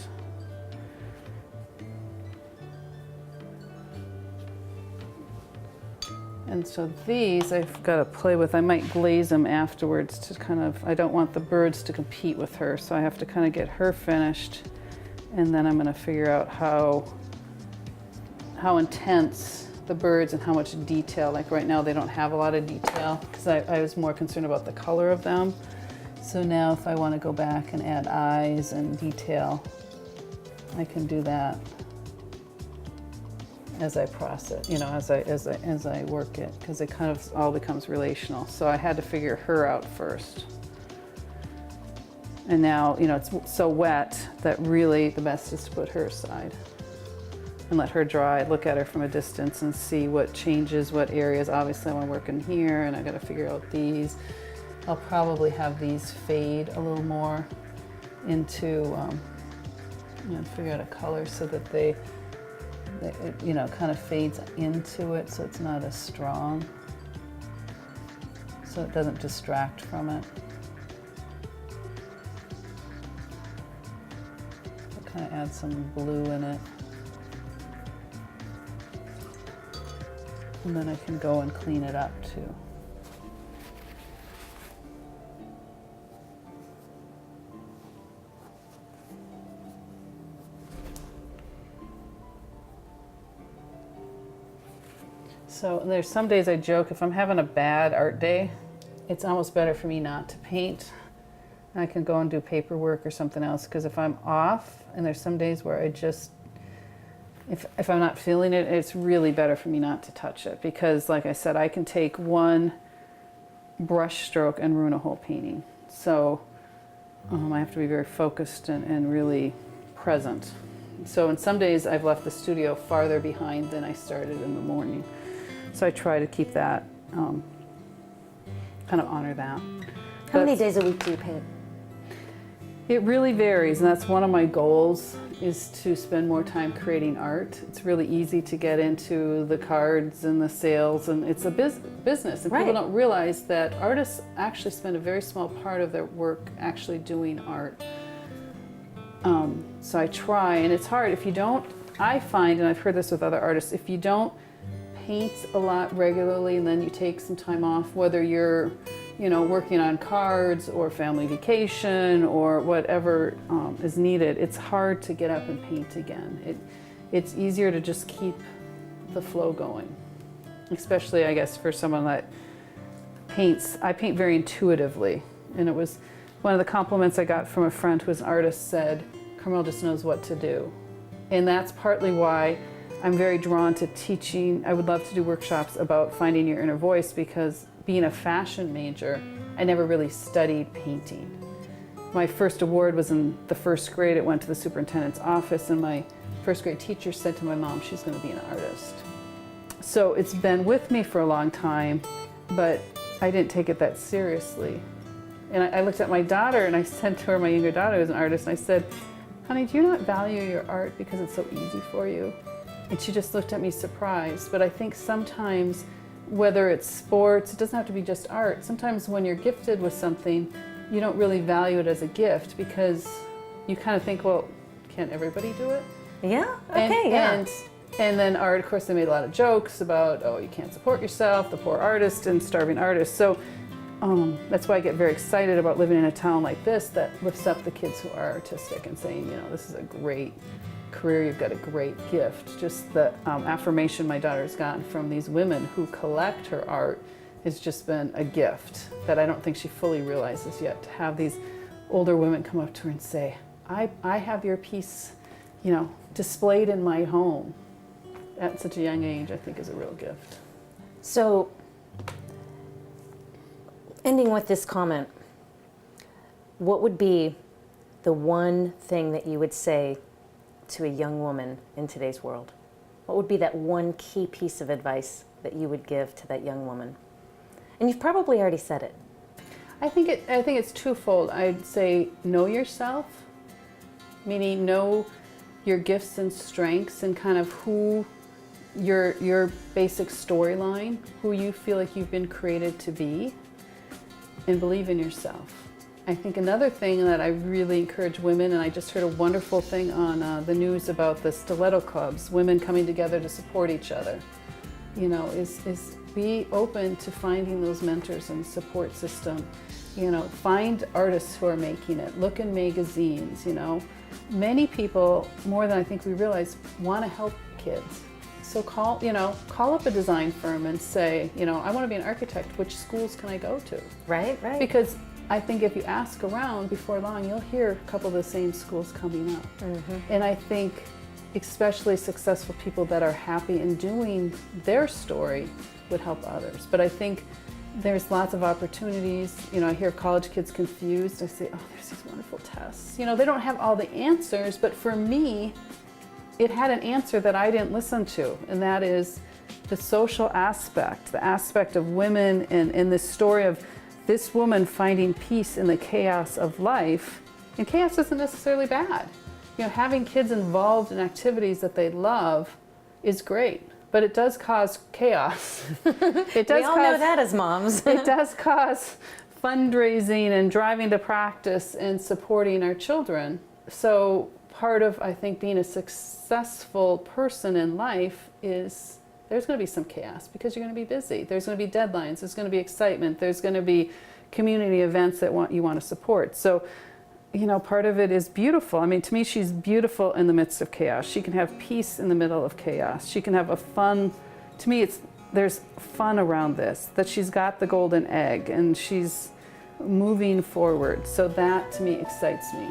And so these I've got to play with. I might glaze them afterwards to kind of, I don't want the birds to compete with her, so I have to kind of get her finished, and then I'm going to figure out how intense the birds and how much detail. Like right now they don't have a lot of detail because I was more concerned about the color of them. So now if I want to go back and add eyes and detail, I can do that as I process, you know, as I work it, because it kind of all becomes relational. So I had to figure her out first. And now, you know, it's so wet that really the best is to put her aside and let her dry, look at her from a distance and see what changes, what areas. Obviously I want to work in here, and I got to figure out these. I'll probably have these fade a little more into, you know, figure out a color so that it, you know, kind of fades into it so it's not as strong, so it doesn't distract from it. I'll kind of add some blue in it. And then I can go and clean it up too. So there's some days I joke, if I'm having a bad art day, it's almost better for me not to paint. I can go and do paperwork or something else, because if I'm off, and there's some days where I just, if I'm not feeling it, it's really better for me not to touch it, because like I said, I can take one brush stroke and ruin a whole painting. So I have to be very focused and really present. So in some days I've left the studio farther behind than I started in the morning. So I try to keep that, kind of honor that. How many days a week do you paint? It really varies, and that's one of my goals, is to spend more time creating art. It's really easy to get into the cards and the sales, and it's a business, and people don't realize that artists actually spend a very small part of their work actually doing art. So I try, and it's hard. If you don't, I find, and I've heard this with other artists, if you don't paint a lot regularly and then you take some time off, whether you're working on cards or family vacation or whatever is needed, it's hard to get up and paint again. It's easier to just keep the flow going, especially I guess for someone that paints. I paint very intuitively, and it was one of the compliments I got from a friend who was an artist said, Carmel just knows what to do. And that's partly why I'm very drawn to teaching. I would love to do workshops about finding your inner voice, because being a fashion major, I never really studied painting. My first award was in the first grade. It went to the superintendent's office, and my first grade teacher said to my mom she's going to be an artist. So it's been with me for a long time, but I didn't take it that seriously. And I looked at my daughter and I said to her, my younger daughter who's an artist, and I said, honey, do you not value your art because it's so easy for you? And she just looked at me surprised. But I think sometimes, whether it's sports, it doesn't have to be just art. Sometimes when you're gifted with something, you don't really value it as a gift, because you kind of think, well, can't everybody do it? Yeah, okay, And then art, of course, they made a lot of jokes about, oh, you can't support yourself, the poor artist and starving artist. So that's why I get very excited about living in a town like this that lifts up the kids who are artistic and saying, this is a great career, you've got a great gift. Just the affirmation my daughter's gotten from these women who collect her art has just been a gift that I don't think she fully realizes yet. To have these older women come up to her and say, I have your piece, displayed in my home at such a young age, I think is a real gift. So, ending with this comment, what would be the one thing that you would say to a young woman in today's world? What would be that one key piece of advice that you would give to that young woman? And you've probably already said it. I think it's twofold. I'd say know yourself, meaning know your gifts and strengths and kind of who your basic storyline, who you feel like you've been created to be, and believe in yourself. I think another thing that I really encourage women, and I just heard a wonderful thing on the news about the stiletto clubs, women coming together to support each other, is be open to finding those mentors and support system. Find artists who are making it, look in magazines, Many people, more than I think we realize, want to help kids. So call up a design firm and say, I want to be an architect, which schools can I go to? Right. Because I think if you ask around, before long, you'll hear a couple of the same schools coming up. Mm-hmm. And I think especially successful people that are happy in doing their story would help others. But I think there's lots of opportunities. I hear college kids confused. I say, oh, there's these wonderful tests. They don't have all the answers, but for me, it had an answer that I didn't listen to, and that is the social aspect, the aspect of women and this story of this woman finding peace in the chaos of life. And chaos isn't necessarily bad. Having kids involved in activities that they love is great, but it does cause chaos. It does. We all know that as moms. It does cause fundraising and driving to practice and supporting our children. So part of, I think, being a successful person in life is there's going to be some chaos because you're going to be busy. There's going to be deadlines. There's going to be excitement. There's going to be community events that you want to support. So, you know, part of it is beautiful. I mean, to me, she's beautiful in the midst of chaos. She can have peace in the middle of chaos. She can have a fun, to me, there's fun around this, that she's got the golden egg and she's moving forward. So that to me excites me,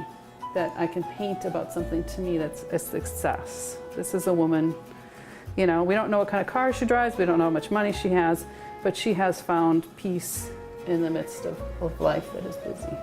that I can paint about something to me that's a success. This is a woman, you know, we don't know what kind of car she drives, we don't know how much money she has, but she has found peace in the midst of life that is busy.